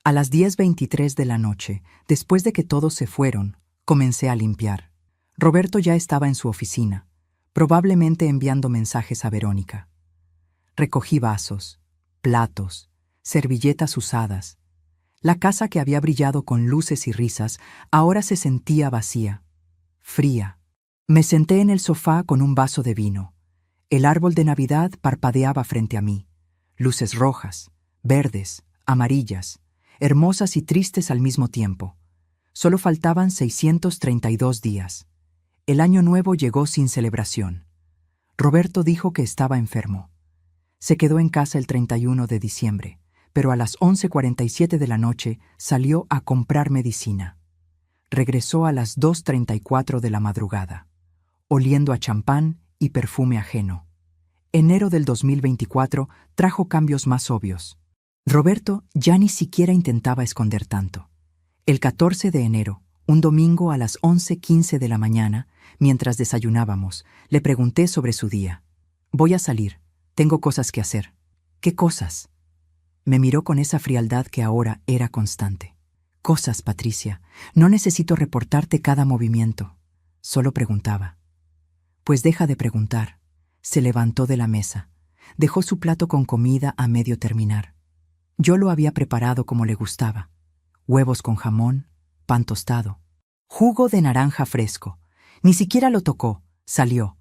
A las 10:23 de la noche, después de que todos se fueron, comencé a limpiar. Roberto ya estaba en su oficina, probablemente enviando mensajes a Verónica. Recogí vasos, platos, servilletas usadas. La casa que había brillado con luces y risas ahora se sentía vacía, fría. Me senté en el sofá con un vaso de vino. El árbol de Navidad parpadeaba frente a mí. Luces rojas, verdes, amarillas, hermosas y tristes al mismo tiempo. Solo faltaban 632 días. El año nuevo llegó sin celebración. Roberto dijo que estaba enfermo. Se quedó en casa el 31 de diciembre, pero a las 11:47 de la noche salió a comprar medicina. Regresó a las 2:34 de la madrugada, oliendo a champán y perfume ajeno. Enero del 2024 trajo cambios más obvios. Roberto ya ni siquiera intentaba esconder tanto. El 14 de enero, un domingo a las 11:15 de la mañana, mientras desayunábamos, le pregunté sobre su día. «Voy a salir. Tengo cosas que hacer». «¿Qué cosas?». Me miró con esa frialdad que ahora era constante. «Cosas, Patricia. No necesito reportarte cada movimiento». Solo preguntaba. «Pues deja de preguntar». Se levantó de la mesa. Dejó su plato con comida a medio terminar. Yo lo había preparado como le gustaba. Huevos con jamón, pan tostado, jugo de naranja fresco. Ni siquiera lo tocó. Salió.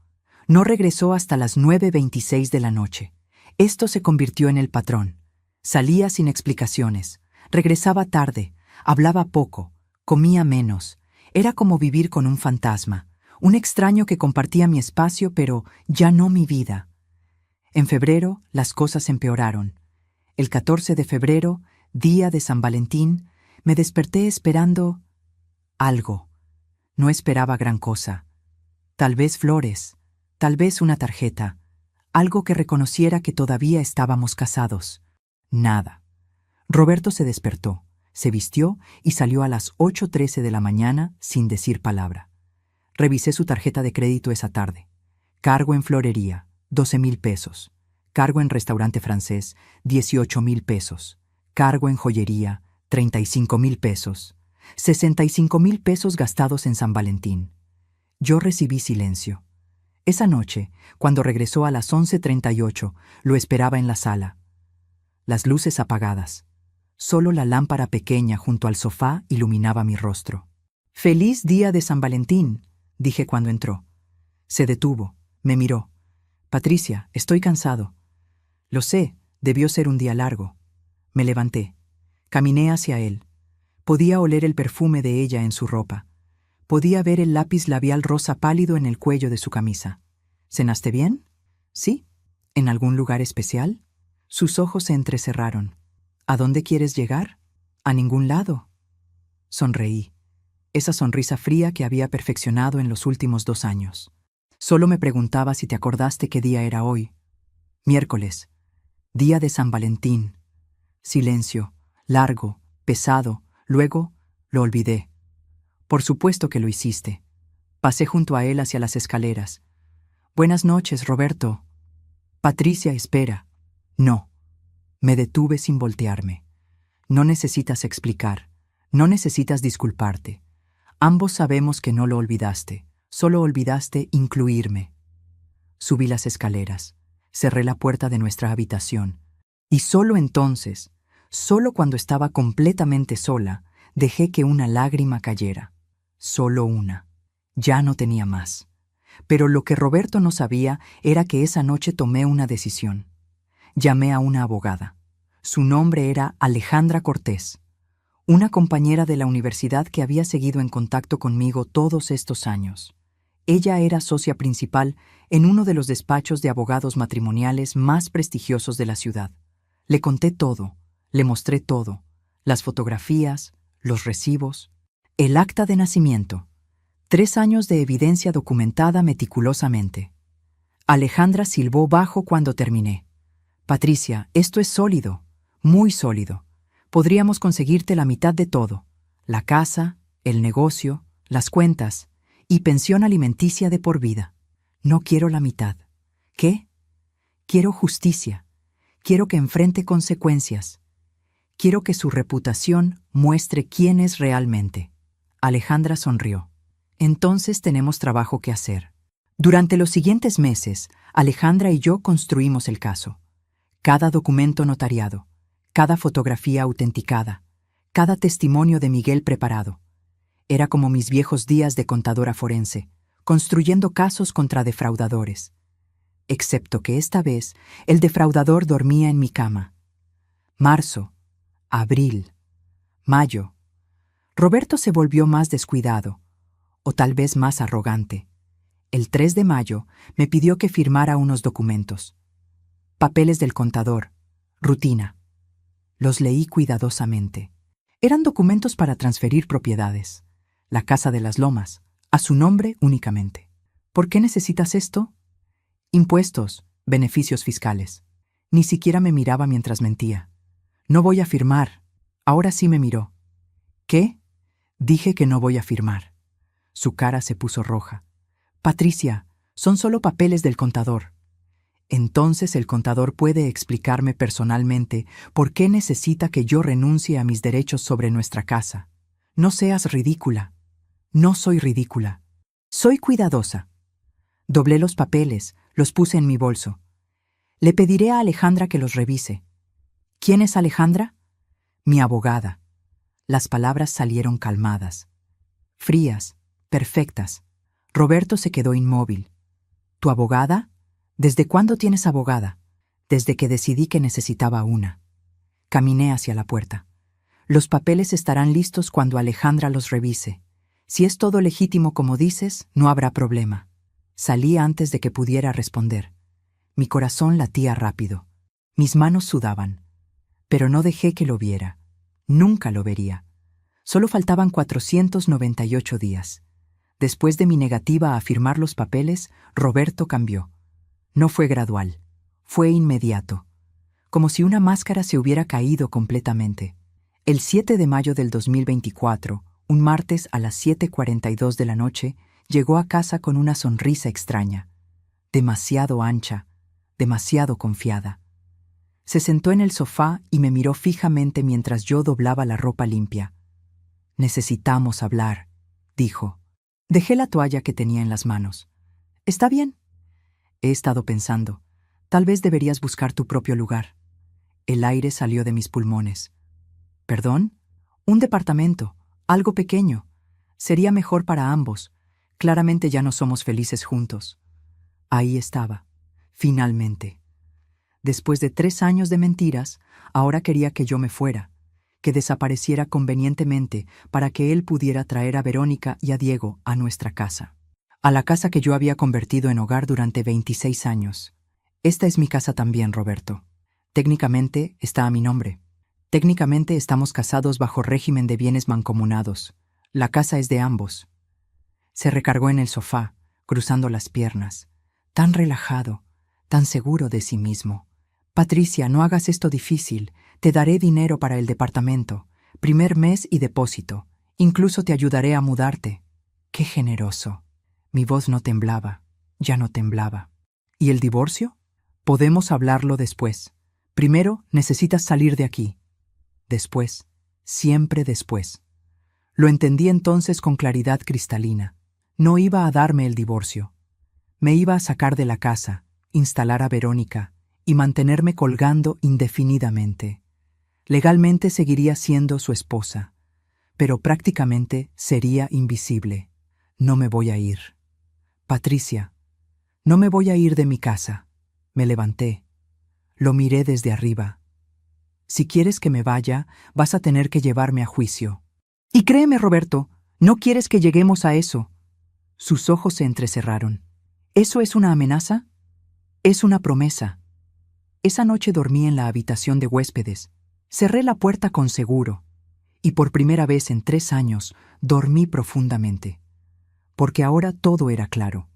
No regresó hasta las 9:26 de la noche. Esto se convirtió en el patrón. Salía sin explicaciones. Regresaba tarde. Hablaba poco. Comía menos. Era como vivir con un fantasma. Un extraño que compartía mi espacio, pero ya no mi vida. En febrero, las cosas empeoraron. El 14 de febrero, día de San Valentín, me desperté esperando algo. No esperaba gran cosa. Tal vez flores, tal vez una tarjeta, algo que reconociera que todavía estábamos casados. Nada. Roberto se despertó, se vistió y salió a las 8:13 de la mañana sin decir palabra. Revisé su tarjeta de crédito esa tarde. Cargo en florería, 12,000 pesos. Cargo en restaurante francés, 18,000 pesos. Cargo en joyería, 35,000 pesos. 65,000 pesos gastados en San Valentín. Yo recibí silencio. Esa noche, cuando regresó a las 11:38, lo esperaba en la sala. Las luces apagadas. Solo la lámpara pequeña junto al sofá iluminaba mi rostro. «Feliz día de San Valentín», dije cuando entró. Se detuvo, me miró. «Patricia, estoy cansado». «Lo sé, debió ser un día largo». Me levanté. Caminé hacia él. Podía oler el perfume de ella en su ropa. Podía ver el lápiz labial rosa pálido en el cuello de su camisa. «¿Cenaste bien?» «Sí». «¿En algún lugar especial?» Sus ojos se entrecerraron. «¿A dónde quieres llegar?» «A ningún lado». Sonreí. Esa sonrisa fría que había perfeccionado en los últimos 2 años. Solo me preguntaba si te acordaste qué día era hoy. Miércoles. Día de San Valentín. Silencio. Largo. Pesado. Luego, lo olvidé. Por supuesto que lo hiciste. Pasé junto a él hacia las escaleras. «Buenas noches, Roberto». «Patricia, espera». «No». Me detuve sin voltearme. «No necesitas explicar. No necesitas disculparte. Ambos sabemos que no lo olvidaste. Solo olvidaste incluirme». Subí las escaleras. Cerré la puerta de nuestra habitación. Y solo entonces, solo cuando estaba completamente sola, dejé que una lágrima cayera. Solo una. Ya no tenía más. Pero lo que Roberto no sabía era que esa noche tomé una decisión. Llamé a una abogada. Su nombre era Alejandra Cortés, una compañera de la universidad que había seguido en contacto conmigo todos estos años. Ella era socia principal en uno de los despachos de abogados matrimoniales más prestigiosos de la ciudad. Le conté todo, le mostré todo, las fotografías, los recibos, el acta de nacimiento, 3 años de evidencia documentada meticulosamente. Alejandra silbó bajo cuando terminé. «Patricia, esto es sólido, muy sólido. Podríamos conseguirte la mitad de todo: la casa, el negocio, las cuentas y pensión alimenticia de por vida. No quiero la mitad». «¿Qué?» «Quiero justicia. Quiero que enfrente consecuencias. Quiero que su reputación muestre quién es realmente». Alejandra sonrió. «Entonces tenemos trabajo que hacer». Durante los siguientes meses, Alejandra y yo construimos el caso. Cada documento notariado, cada fotografía autenticada, cada testimonio de Miguel preparado. Era como mis viejos días de contadora forense, construyendo casos contra defraudadores. Excepto que esta vez el defraudador dormía en mi cama. Marzo, abril, mayo. Roberto se volvió más descuidado, o tal vez más arrogante. El 3 de mayo me pidió que firmara unos documentos. Papeles del contador, rutina. Los leí cuidadosamente. Eran documentos para transferir propiedades. La Casa de las Lomas, a su nombre únicamente. ¿Por qué necesitas esto? Impuestos, beneficios fiscales. Ni siquiera me miraba mientras mentía. No voy a firmar. Ahora sí me miró. ¿Qué? Dije que no voy a firmar. Su cara se puso roja. Patricia, son solo papeles del contador. Entonces el contador puede explicarme personalmente por qué necesita que yo renuncie a mis derechos sobre nuestra casa. No seas ridícula. No soy ridícula. Soy cuidadosa. Doblé los papeles, los puse en mi bolso. Le pediré a Alejandra que los revise. ¿Quién es Alejandra? Mi abogada. Las palabras salieron calmadas. Frías, perfectas. Roberto se quedó inmóvil. ¿Tu abogada? ¿Desde cuándo tienes abogada? Desde que decidí que necesitaba una. Caminé hacia la puerta. Los papeles estarán listos cuando Alejandra los revise. Si es todo legítimo como dices, no habrá problema. Salí antes de que pudiera responder. Mi corazón latía rápido. Mis manos sudaban. Pero no dejé que lo viera. Nunca lo vería. Solo faltaban 498 días. Después de mi negativa a firmar los papeles, Roberto cambió. No fue gradual. Fue inmediato. Como si una máscara se hubiera caído completamente. El 7 de mayo del 2024, un martes a las 7:42 de la noche, llegó a casa con una sonrisa extraña. Demasiado ancha, demasiado confiada. Se sentó en el sofá y me miró fijamente mientras yo doblaba la ropa limpia. «Necesitamos hablar», dijo. Dejé la toalla que tenía en las manos. «Está bien». He estado pensando. Tal vez deberías buscar tu propio lugar. El aire salió de mis pulmones. ¿Perdón? Un departamento, algo pequeño. Sería mejor para ambos. Claramente ya no somos felices juntos. Ahí estaba, finalmente. Después de 3 años de mentiras, ahora quería que yo me fuera, que desapareciera convenientemente para que él pudiera traer a Verónica y a Diego a nuestra casa. A la casa que yo había convertido en hogar durante 26 años. Esta es mi casa también, Roberto. Técnicamente está a mi nombre. Técnicamente estamos casados bajo régimen de bienes mancomunados. La casa es de ambos. Se recargó en el sofá, cruzando las piernas. Tan relajado, tan seguro de sí mismo. Patricia, no hagas esto difícil. Te daré dinero para el departamento. Primer mes y depósito. Incluso te ayudaré a mudarte. ¡Qué generoso! Mi voz no temblaba. Ya no temblaba. ¿Y el divorcio? Podemos hablarlo después. Primero, necesitas salir de aquí. Después, siempre después. Lo entendí entonces con claridad cristalina. No iba a darme el divorcio. Me iba a sacar de la casa, instalar a Verónica y mantenerme colgando indefinidamente. Legalmente seguiría siendo su esposa, pero prácticamente sería invisible. No me voy a ir. Patricia, no me voy a ir de mi casa. Me levanté. Lo miré desde arriba. Si quieres que me vaya, vas a tener que llevarme a juicio. Y créeme, Roberto, no quieres que lleguemos a eso. Sus ojos se entrecerraron. ¿Eso es una amenaza? Es una promesa. Esa noche dormí en la habitación de huéspedes. Cerré la puerta con seguro. Y por primera vez en 3 años, dormí profundamente. Porque ahora todo era claro.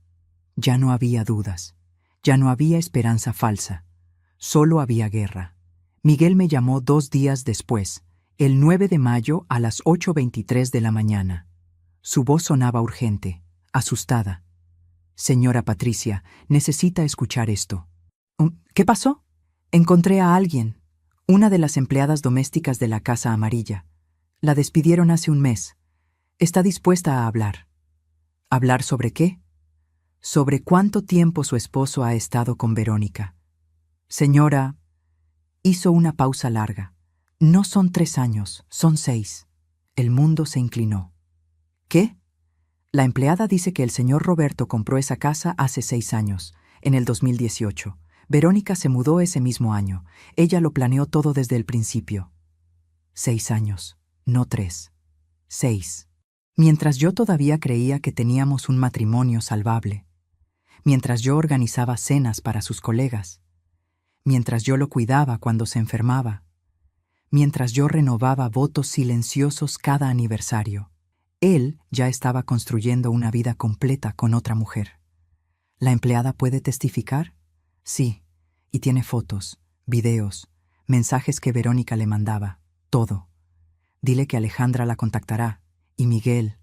Ya no había dudas. Ya no había esperanza falsa. Solo había guerra. Miguel me llamó 2 días después, el 9 de mayo a las 8:23 de la mañana. Su voz sonaba urgente, asustada. Señora Patricia, necesita escuchar esto. ¿Qué pasó? Encontré a alguien, una de las empleadas domésticas de la Casa Amarilla. La despidieron hace un mes. Está dispuesta a hablar. ¿Hablar sobre qué? Sobre cuánto tiempo su esposo ha estado con Verónica. Señora, hizo una pausa larga. No son 3 años, son 6. El mundo se inclinó. ¿Qué? La empleada dice que el señor Roberto compró esa casa hace 6 años, en el 2018. Verónica se mudó ese mismo año. Ella lo planeó todo desde el principio. 6 años, no 3. 6. Mientras yo todavía creía que teníamos un matrimonio salvable. Mientras yo organizaba cenas para sus colegas. Mientras yo lo cuidaba cuando se enfermaba. Mientras yo renovaba votos silenciosos cada aniversario. Él ya estaba construyendo una vida completa con otra mujer. ¿La empleada puede testificar? Sí, y tiene fotos, videos, mensajes que Verónica le mandaba, todo. Dile que Alejandra la contactará. Y Miguel,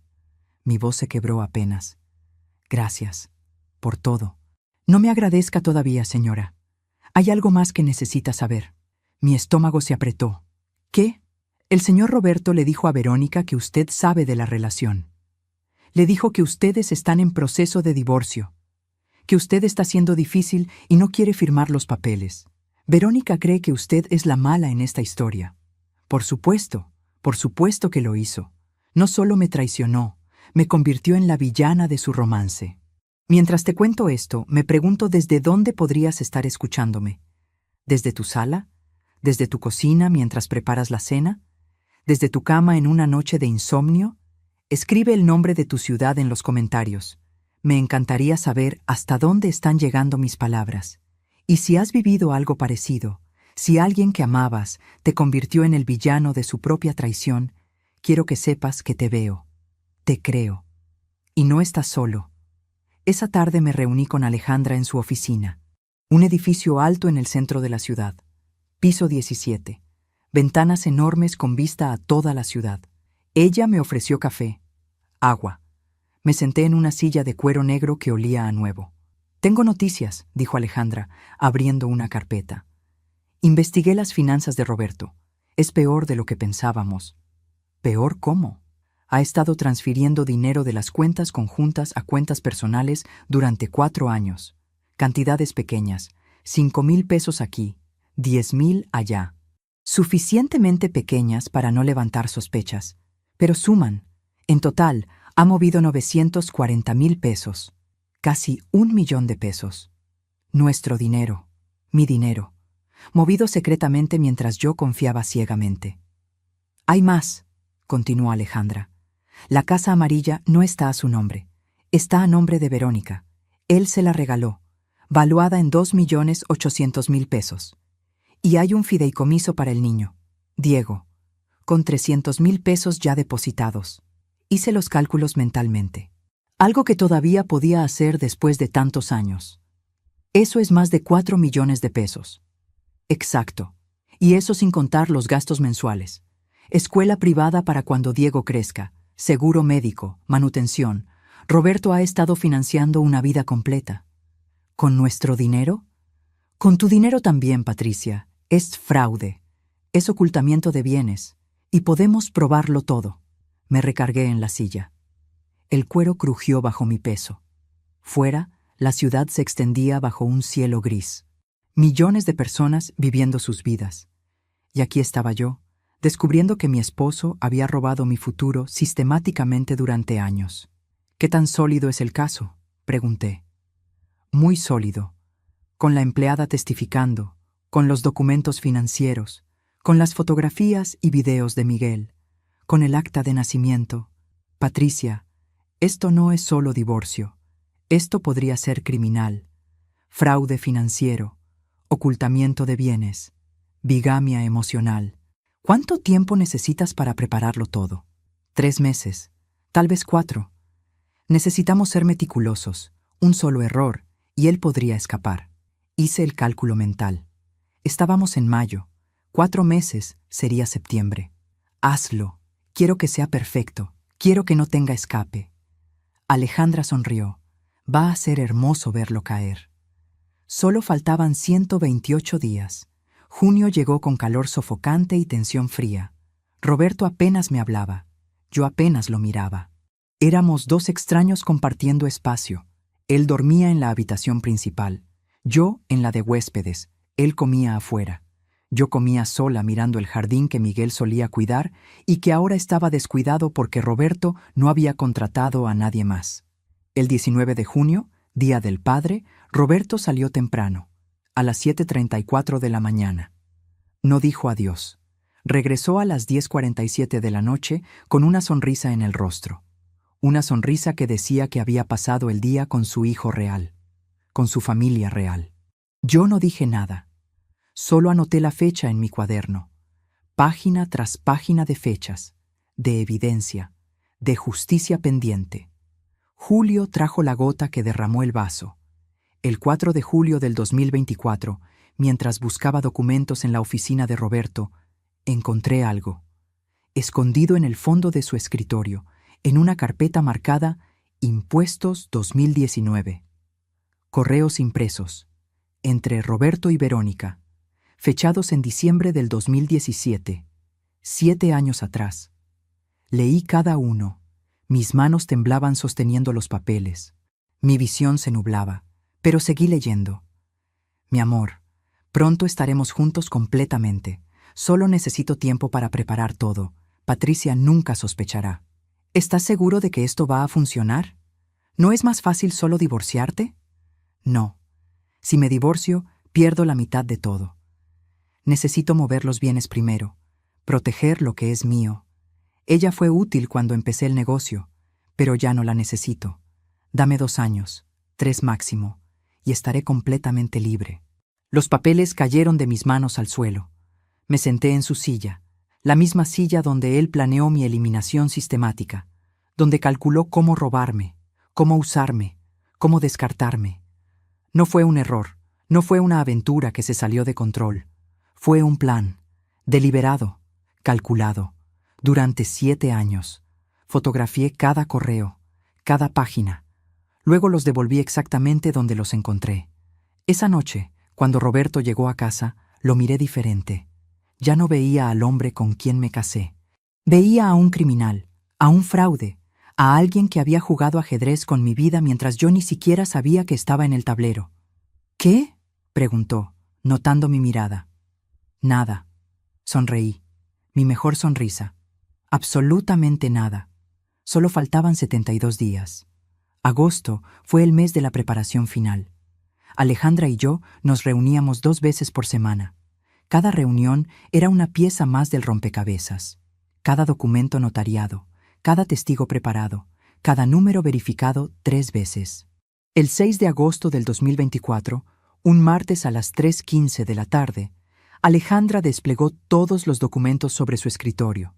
mi voz se quebró apenas. Gracias, por todo. No me agradezca todavía, señora. Hay algo más que necesita saber. Mi estómago se apretó. ¿Qué? El señor Roberto le dijo a Verónica que usted sabe de la relación. Le dijo que ustedes están en proceso de divorcio, que usted está siendo difícil y no quiere firmar los papeles. Verónica cree que usted es la mala en esta historia. Por supuesto que lo hizo. No solo me traicionó, me convirtió en la villana de su romance. Mientras te cuento esto, me pregunto desde dónde podrías estar escuchándome. ¿Desde tu sala? ¿Desde tu cocina mientras preparas la cena? ¿Desde tu cama en una noche de insomnio? Escribe el nombre de tu ciudad en los comentarios. Me encantaría saber hasta dónde están llegando mis palabras. Y si has vivido algo parecido, si alguien que amabas te convirtió en el villano de su propia traición, quiero que sepas que te veo, te creo. Y no estás solo. Esa tarde me reuní con Alejandra en su oficina, un edificio alto en el centro de la ciudad, piso 17, ventanas enormes con vista a toda la ciudad. Ella me ofreció café, agua. Me senté en una silla de cuero negro que olía a nuevo. Tengo noticias, dijo Alejandra, abriendo una carpeta. Investigué las finanzas de Roberto. Es peor de lo que pensábamos. ¿Peor cómo? Ha estado transfiriendo dinero de las cuentas conjuntas a cuentas personales durante 4 años. Cantidades pequeñas, 5,000 pesos aquí, 10,000 allá. Suficientemente pequeñas para no levantar sospechas, pero suman. En total, ha movido 940,000 pesos. Casi 1,000,000 de pesos. Nuestro dinero, mi dinero, movido secretamente mientras yo confiaba ciegamente. Hay más, continuó Alejandra. La casa amarilla no está a su nombre. Está a nombre de Verónica. Él se la regaló, valuada en 2,800,000 pesos. Y hay un fideicomiso para el niño, Diego, con 300,000 pesos ya depositados. Hice los cálculos mentalmente. Algo que todavía podía hacer después de tantos años. Eso es más de 4 millones de pesos. Exacto. Y eso sin contar los gastos mensuales. Escuela privada para cuando Diego crezca, seguro médico, manutención. Roberto ha estado financiando una vida completa. ¿Con nuestro dinero? Con tu dinero también, Patricia. Es fraude. Es ocultamiento de bienes. Y podemos probarlo todo. Me recargué en la silla. El cuero crujió bajo mi peso. Fuera, la ciudad se extendía bajo un cielo gris. Millones de personas viviendo sus vidas. Y aquí estaba yo, descubriendo que mi esposo había robado mi futuro sistemáticamente durante años. ¿Qué tan sólido es el caso?, pregunté. Muy sólido, con la empleada testificando, con los documentos financieros, con las fotografías y videos de Miguel, con el acta de nacimiento. Patricia, esto no es solo divorcio. Esto podría ser criminal, fraude financiero, ocultamiento de bienes, bigamia emocional. ¿Cuánto tiempo necesitas para prepararlo todo? 3 meses, tal vez 4. Necesitamos ser meticulosos. Un solo error, y él podría escapar. Hice el cálculo mental. Estábamos en mayo. 4 meses sería septiembre. Hazlo. Quiero que sea perfecto. Quiero que no tenga escape. Alejandra sonrió. Va a ser hermoso verlo caer. Solo faltaban 128 días. Junio llegó con calor sofocante y tensión fría. Roberto apenas me hablaba. Yo apenas lo miraba. Éramos 2 extraños compartiendo espacio. Él dormía en la habitación principal. Yo en la de huéspedes. Él comía afuera. Yo comía sola mirando el jardín que Miguel solía cuidar y que ahora estaba descuidado porque Roberto no había contratado a nadie más. El 19 de junio, Día del Padre, Roberto salió temprano, a las 7:34 de la mañana. No dijo adiós. Regresó a las 10:47 de la noche con una sonrisa en el rostro. Una sonrisa que decía que había pasado el día con su hijo real, con su familia real. Yo no dije nada. Solo anoté la fecha en mi cuaderno. Página tras página de fechas, de evidencia, de justicia pendiente. Julio trajo la gota que derramó el vaso. El 4 de julio del 2024, mientras buscaba documentos en la oficina de Roberto, encontré algo. Escondido en el fondo de su escritorio, en una carpeta marcada Impuestos 2019. Correos impresos, entre Roberto y Verónica, fechados en diciembre del 2017, 7 años atrás. Leí cada uno. Mis manos temblaban sosteniendo los papeles. Mi visión se nublaba, pero seguí leyendo. Mi amor, pronto estaremos juntos completamente. Solo necesito tiempo para preparar todo. Patricia nunca sospechará. ¿Estás seguro de que esto va a funcionar? ¿No es más fácil solo divorciarte? No. Si me divorcio, pierdo la mitad de todo. Necesito mover los bienes primero, proteger lo que es mío. Ella fue útil cuando empecé el negocio, pero ya no la necesito. Dame 2 años, 3 máximo, y estaré completamente libre. Los papeles cayeron de mis manos al suelo. Me senté en su silla, la misma silla donde él planeó mi eliminación sistemática, donde calculó cómo robarme, cómo usarme, cómo descartarme. No fue un error, no fue una aventura que se salió de control. Fue un plan, deliberado, calculado. Durante 7 años, fotografié cada correo, cada página. Luego los devolví exactamente donde los encontré. Esa noche, cuando Roberto llegó a casa, lo miré diferente. Ya no veía al hombre con quien me casé. Veía a un criminal, a un fraude, a alguien que había jugado ajedrez con mi vida mientras yo ni siquiera sabía que estaba en el tablero. ¿Qué?, preguntó, notando mi mirada. Nada. Sonreí. Mi mejor sonrisa. Absolutamente nada. Solo faltaban 72 días. Agosto fue el mes de la preparación final. Alejandra y yo nos reuníamos 2 veces por semana. Cada reunión era una pieza más del rompecabezas. Cada documento notariado, cada testigo preparado, cada número verificado 3 veces. El 6 de agosto del 2024, un martes a las 3:15 de la tarde, Alejandra desplegó todos los documentos sobre su escritorio.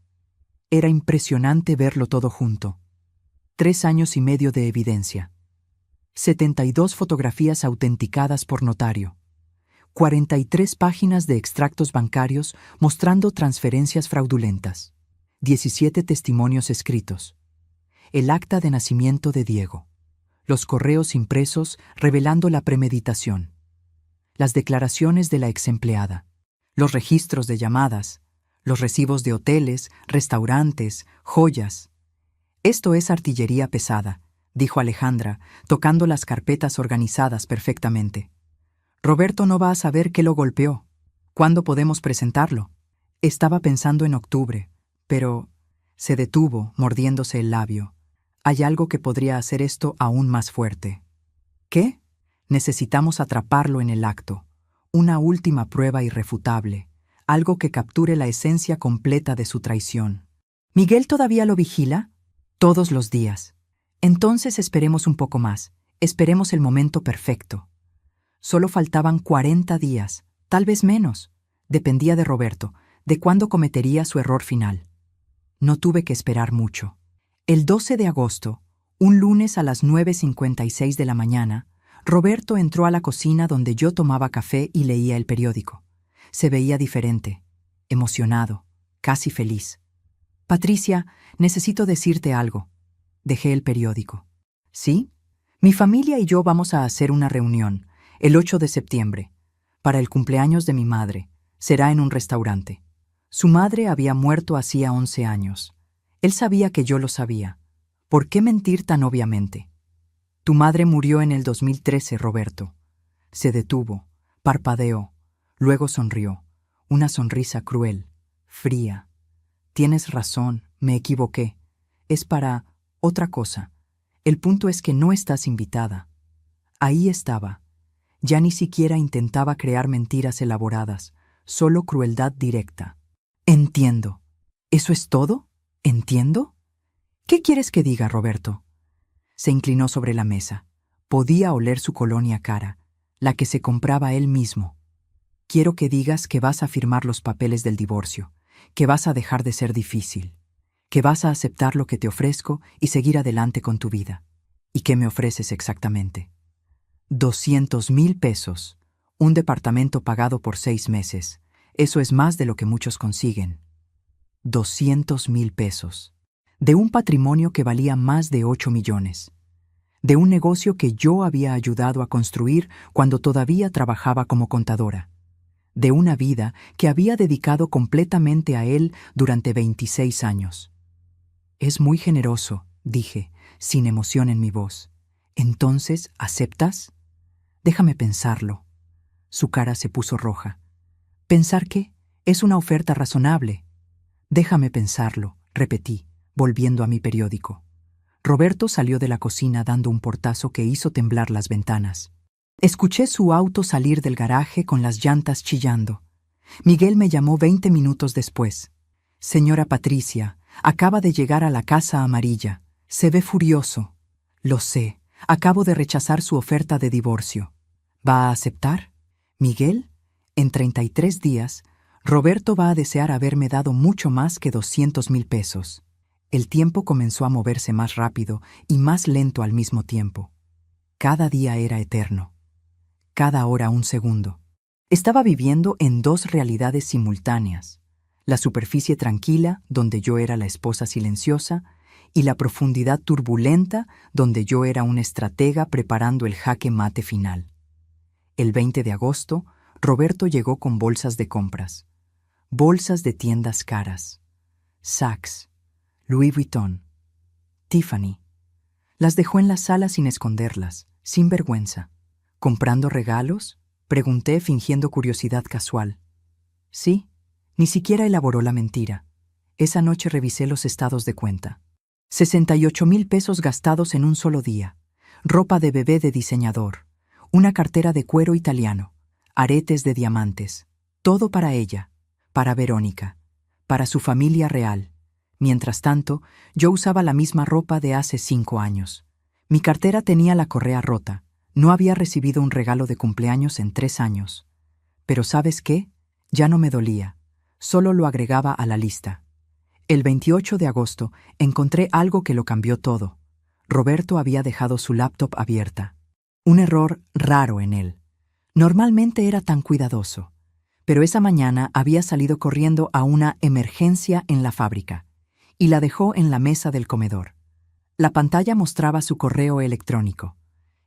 Era impresionante verlo todo junto. 3 años y medio de evidencia. 72 fotografías autenticadas por notario. 43 páginas de extractos bancarios mostrando transferencias fraudulentas. 17 testimonios escritos. El acta de nacimiento de Diego. Los correos impresos revelando la premeditación. Las declaraciones de la exempleada. Los registros de llamadas. Los recibos de hoteles, restaurantes, joyas. Esto es artillería pesada, dijo Alejandra, tocando las carpetas organizadas perfectamente. Roberto no va a saber qué lo golpeó. ¿Cuándo podemos presentarlo? Estaba pensando en octubre, pero se detuvo, mordiéndose el labio. Hay algo que podría hacer esto aún más fuerte. ¿Qué? Necesitamos atraparlo en el acto. Una última prueba irrefutable. Algo que capture la esencia completa de su traición. ¿Miguel todavía lo vigila? Todos los días. Entonces esperemos un poco más. Esperemos el momento perfecto. Solo faltaban 40 días, tal vez menos. Dependía de Roberto, de cuándo cometería su error final. No tuve que esperar mucho. El 12 de agosto, un lunes a las 9:56 de la mañana, Roberto entró a la cocina donde yo tomaba café y leía el periódico. Se veía diferente, emocionado, casi feliz. «Patricia, necesito decirte algo». Dejé el periódico. «¿Sí? Mi familia y yo vamos a hacer una reunión, el 8 de septiembre, para el cumpleaños de mi madre. Será en un restaurante. Su madre había muerto hacía 11 años. Él sabía que yo lo sabía. ¿Por qué mentir tan obviamente? Tu madre murió en el 2013, Roberto». Se detuvo, parpadeó, luego sonrió. Una sonrisa cruel, fría. Tienes razón, me equivoqué. Es para otra cosa. El punto es que no estás invitada. Ahí estaba. Ya ni siquiera intentaba crear mentiras elaboradas, solo crueldad directa. Entiendo. ¿Eso es todo? ¿Entiendo? ¿Qué quieres que diga, Roberto? Se inclinó sobre la mesa. Podía oler su colonia cara, la que se compraba él mismo. Quiero que digas que vas a firmar los papeles del divorcio, que vas a dejar de ser difícil, que vas a aceptar lo que te ofrezco y seguir adelante con tu vida. ¿Y qué me ofreces exactamente? 200,000 pesos, un departamento pagado por 6 meses. Eso es más de lo que muchos consiguen. 200,000 pesos. De un patrimonio que valía más de 8 millones. De un negocio que yo había ayudado a construir cuando todavía trabajaba como contadora. De una vida que había dedicado completamente a él durante 26 años. Es muy generoso, dije, sin emoción en mi voz. ¿Entonces aceptas? Déjame pensarlo. Su cara se puso roja. ¿Pensar qué? Es una oferta razonable. Déjame pensarlo, repetí, volviendo a mi periódico. Roberto salió de la cocina dando un portazo que hizo temblar las ventanas. Escuché su auto salir del garaje con las llantas chillando. Miguel me llamó 20 minutos después. Señora Patricia, acaba de llegar a la Casa Amarilla. Se ve furioso. Lo sé. Acabo de rechazar su oferta de divorcio. ¿Va a aceptar? Miguel, en 33 días, Roberto va a desear haberme dado mucho más que 200,000 pesos. El tiempo comenzó a moverse más rápido y más lento al mismo tiempo. Cada día era eterno. Cada hora un segundo. Estaba viviendo en dos realidades simultáneas. La superficie tranquila, donde yo era la esposa silenciosa, y la profundidad turbulenta, donde yo era un estratega preparando el jaque mate final. El 20 de agosto, Roberto llegó con bolsas de compras. Bolsas de tiendas caras. Saks, Louis Vuitton, Tiffany. Las dejó en la sala sin esconderlas, sin vergüenza. ¿Comprando regalos? Pregunté fingiendo curiosidad casual. Sí, ni siquiera elaboró la mentira. Esa noche revisé los estados de cuenta. 68,000 pesos gastados en un solo día. Ropa de bebé de diseñador. Una cartera de cuero italiano. Aretes de diamantes. Todo para ella, para Verónica, para su familia real. Mientras tanto, yo usaba la misma ropa de hace 5 años. Mi cartera tenía la correa rota. No había recibido un regalo de cumpleaños en 3 años. Pero ¿sabes qué? Ya no me dolía. Solo lo agregaba a la lista. El 28 de agosto encontré algo que lo cambió todo. Roberto había dejado su laptop abierta. Un error raro en él. Normalmente era tan cuidadoso. Pero esa mañana había salido corriendo a una emergencia en la fábrica y la dejó en la mesa del comedor. La pantalla mostraba su correo electrónico.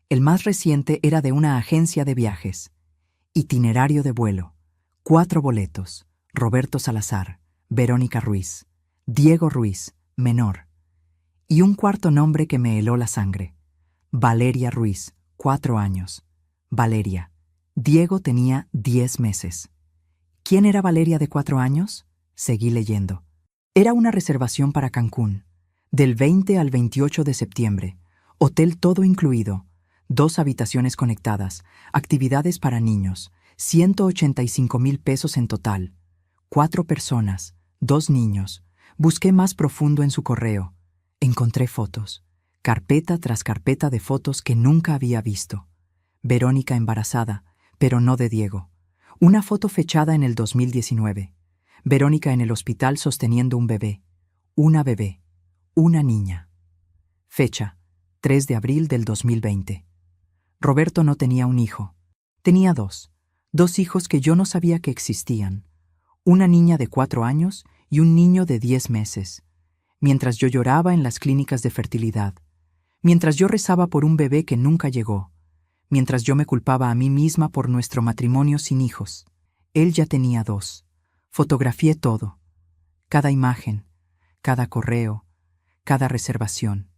El más reciente era de una agencia de viajes. Itinerario de vuelo. 4 boletos. Roberto Salazar, Verónica Ruiz, Diego Ruiz, menor. Y un cuarto nombre que me heló la sangre. Valeria Ruiz, 4 años. Valeria. Diego tenía 10 meses. ¿Quién era Valeria de 4 años? Seguí leyendo. Era una reservación para Cancún. Del 20 al 28 de septiembre. Hotel todo incluido. 2 habitaciones conectadas. Actividades para niños. 185,000 pesos en total. 4 personas. 2 niños. Busqué más profundo en su correo. Encontré fotos. Carpeta tras carpeta de fotos que nunca había visto. Verónica embarazada, pero no de Diego. Una foto fechada en el 2019. Verónica en el hospital sosteniendo un bebé. Una bebé. Una niña. Fecha: 3 de abril del 2020. Roberto no tenía un hijo. Tenía 2. 2 hijos que yo no sabía que existían. Una niña de 4 años y un niño de 10 meses. Mientras yo lloraba en las clínicas de fertilidad. Mientras yo rezaba por un bebé que nunca llegó. Mientras yo me culpaba a mí misma por nuestro matrimonio sin hijos. Él ya tenía 2. Fotografié todo. Cada imagen, cada correo, cada reservación.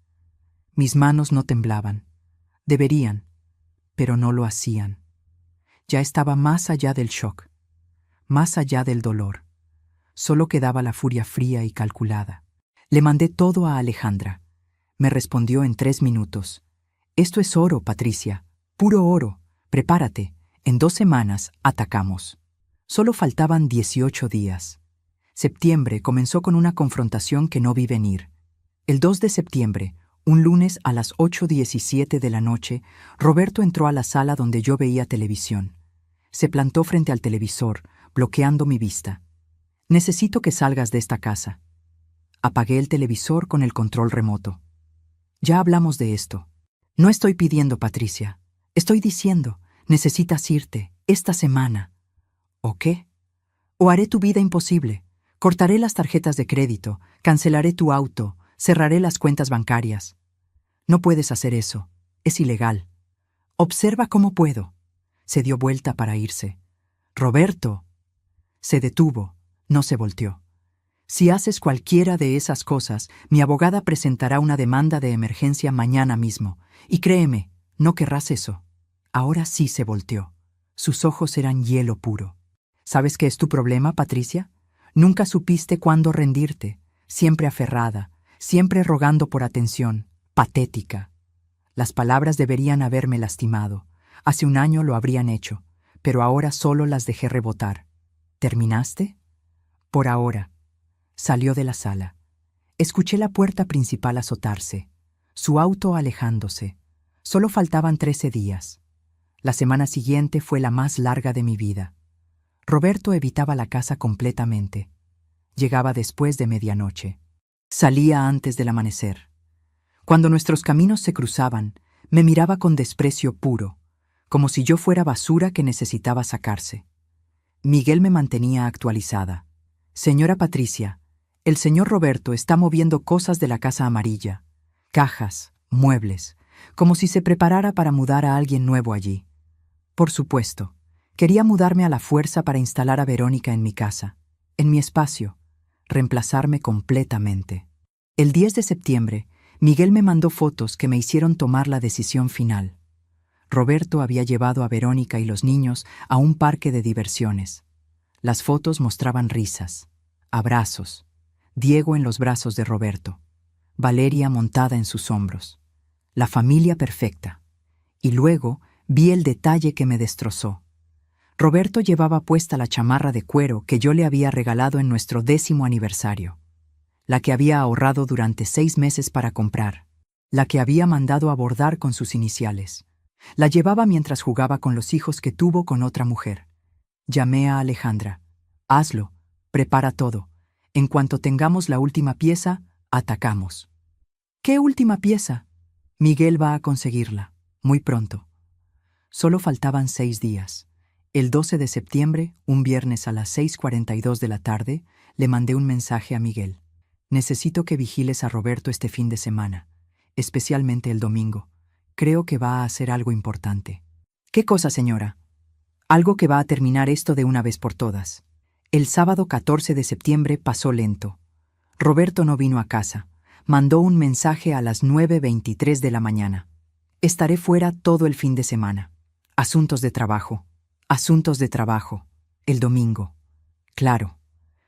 Mis manos no temblaban. Deberían, pero no lo hacían. Ya estaba más allá del shock. más allá del dolor. Solo quedaba la furia fría y calculada. Le mandé todo a Alejandra. Me respondió en 3 minutos. Esto es oro, Patricia. Puro oro. Prepárate. En 2 semanas atacamos. Solo faltaban 18 días. Septiembre comenzó con una confrontación que no vi venir. El 2 de septiembre, un lunes a las 8:17 de la noche, Roberto entró a la sala donde yo veía televisión. Se plantó frente al televisor, bloqueando mi vista. Necesito que salgas de esta casa. Apagué el televisor con el control remoto. Ya hablamos de esto. No estoy pidiendo, Patricia. Estoy diciendo, necesitas irte, esta semana. ¿O qué? O haré tu vida imposible. Cortaré las tarjetas de crédito, cancelaré tu auto, cerraré las cuentas bancarias. No puedes hacer eso. Es ilegal. Observa cómo puedo. Se dio vuelta para irse. Roberto. Se detuvo. No se volteó. Si haces cualquiera de esas cosas, mi abogada presentará una demanda de emergencia mañana mismo. Y créeme, no querrás eso. Ahora sí se volteó. Sus ojos eran hielo puro. ¿Sabes qué es tu problema, Patricia? Nunca supiste cuándo rendirte, siempre aferrada, siempre rogando por atención, patética. Las palabras deberían haberme lastimado. Hace un año lo habrían hecho, pero ahora solo las dejé rebotar. ¿Terminaste? Por ahora. Salió de la sala. Escuché la puerta principal azotarse, su auto alejándose. Solo faltaban 13 días. La semana siguiente fue la más larga de mi vida. Roberto evitaba la casa completamente. Llegaba después de medianoche. Salía antes del amanecer. Cuando nuestros caminos se cruzaban, me miraba con desprecio puro, como si yo fuera basura que necesitaba sacarse. Miguel me mantenía actualizada. Señora Patricia, el señor Roberto está moviendo cosas de la Casa Amarilla, cajas, muebles, como si se preparara para mudar a alguien nuevo allí. Por supuesto, quería mudarme a la fuerza para instalar a Verónica en mi casa, en mi espacio, reemplazarme completamente. El 10 de septiembre, Miguel me mandó fotos que me hicieron tomar la decisión final. Roberto había llevado a Verónica y los niños a un parque de diversiones. Las fotos mostraban risas, abrazos, Diego en los brazos de Roberto, Valeria montada en sus hombros. La familia perfecta. Y luego vi el detalle que me destrozó. Roberto llevaba puesta la chamarra de cuero que yo le había regalado en nuestro 10º aniversario. La que había ahorrado durante 6 meses para comprar. La que había mandado a bordar con sus iniciales. La llevaba mientras jugaba con los hijos que tuvo con otra mujer. Llamé a Alejandra. Hazlo, prepara todo. En cuanto tengamos la última pieza, atacamos. ¿Qué última pieza? Miguel va a conseguirla, muy pronto. Solo faltaban 6 días. El 12 de septiembre, un viernes a las 6:42 de la tarde, le mandé un mensaje a Miguel. Necesito que vigiles a Roberto este fin de semana, especialmente el domingo. Creo que va a hacer algo importante. ¿Qué cosa, señora? Algo que va a terminar esto de una vez por todas. El sábado 14 de septiembre pasó lento. Roberto no vino a casa. Mandó un mensaje a las 9:23 de la mañana. Estaré fuera todo el fin de semana. Asuntos de trabajo. Asuntos de trabajo. El domingo. Claro.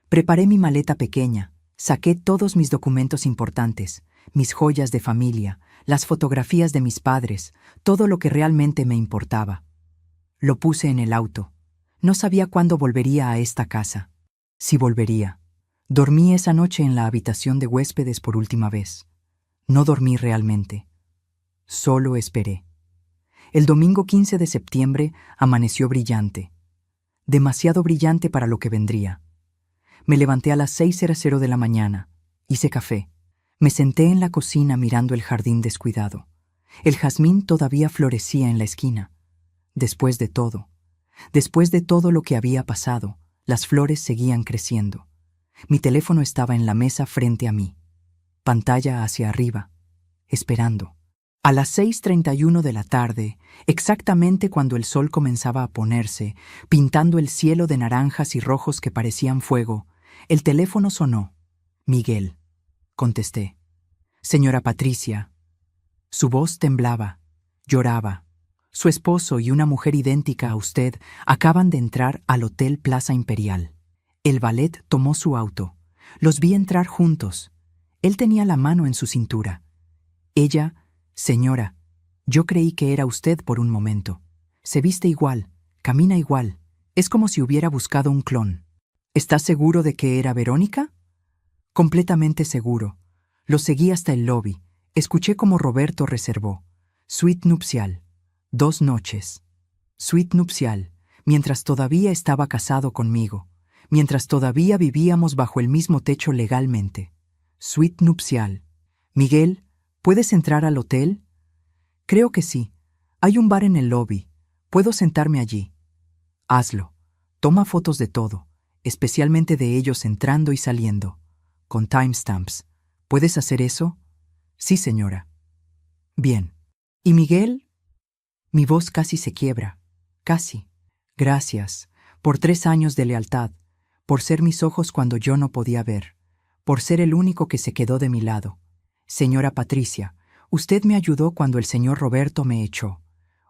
Preparé mi maleta pequeña. Saqué todos mis documentos importantes, mis joyas de familia, las fotografías de mis padres, todo lo que realmente me importaba. Lo puse en el auto. No sabía cuándo volvería a esta casa. Si volvería. Dormí esa noche en la habitación de huéspedes por última vez. No dormí realmente. Solo esperé. El domingo 15 de septiembre amaneció brillante. Demasiado brillante para lo que vendría. Me levanté a las 6:00 de la mañana. Hice café. Me senté en la cocina mirando el jardín descuidado. El jazmín todavía florecía en la esquina. Después de todo lo que había pasado, las flores seguían creciendo. Mi teléfono estaba en la mesa frente a mí. Pantalla hacia arriba, esperando. A las 6:31 de la tarde, exactamente cuando el sol comenzaba a ponerse, pintando el cielo de naranjas y rojos que parecían fuego, el teléfono sonó. Miguel. Contesté. Señora Patricia. Su voz temblaba, lloraba. Su esposo y una mujer idéntica a usted acaban de entrar al Hotel Plaza Imperial. El valet tomó su auto. Los vi entrar juntos. Él tenía la mano en su cintura. Ella, señora, yo creí que era usted por un momento. Se viste igual, camina igual. Es como si hubiera buscado un clon. ¿Estás seguro de que era Verónica? Completamente seguro. Lo seguí hasta el lobby. Escuché cómo Roberto reservó. Suite nupcial. 2 noches. Suite nupcial, mientras todavía estaba casado conmigo, mientras todavía vivíamos bajo el mismo techo legalmente. Suite nupcial. Miguel, ¿puedes entrar al hotel? Creo que sí. Hay un bar en el lobby. Puedo sentarme allí. Hazlo. Toma fotos de todo, especialmente de ellos entrando y saliendo, con timestamps. ¿Puedes hacer eso? Sí, señora. Bien. ¿Y Miguel? Mi voz casi se quiebra. Casi. Gracias. Por 3 años de lealtad. Por ser mis ojos cuando yo no podía ver. Por ser el único que se quedó de mi lado. Señora Patricia, usted me ayudó cuando el señor Roberto me echó.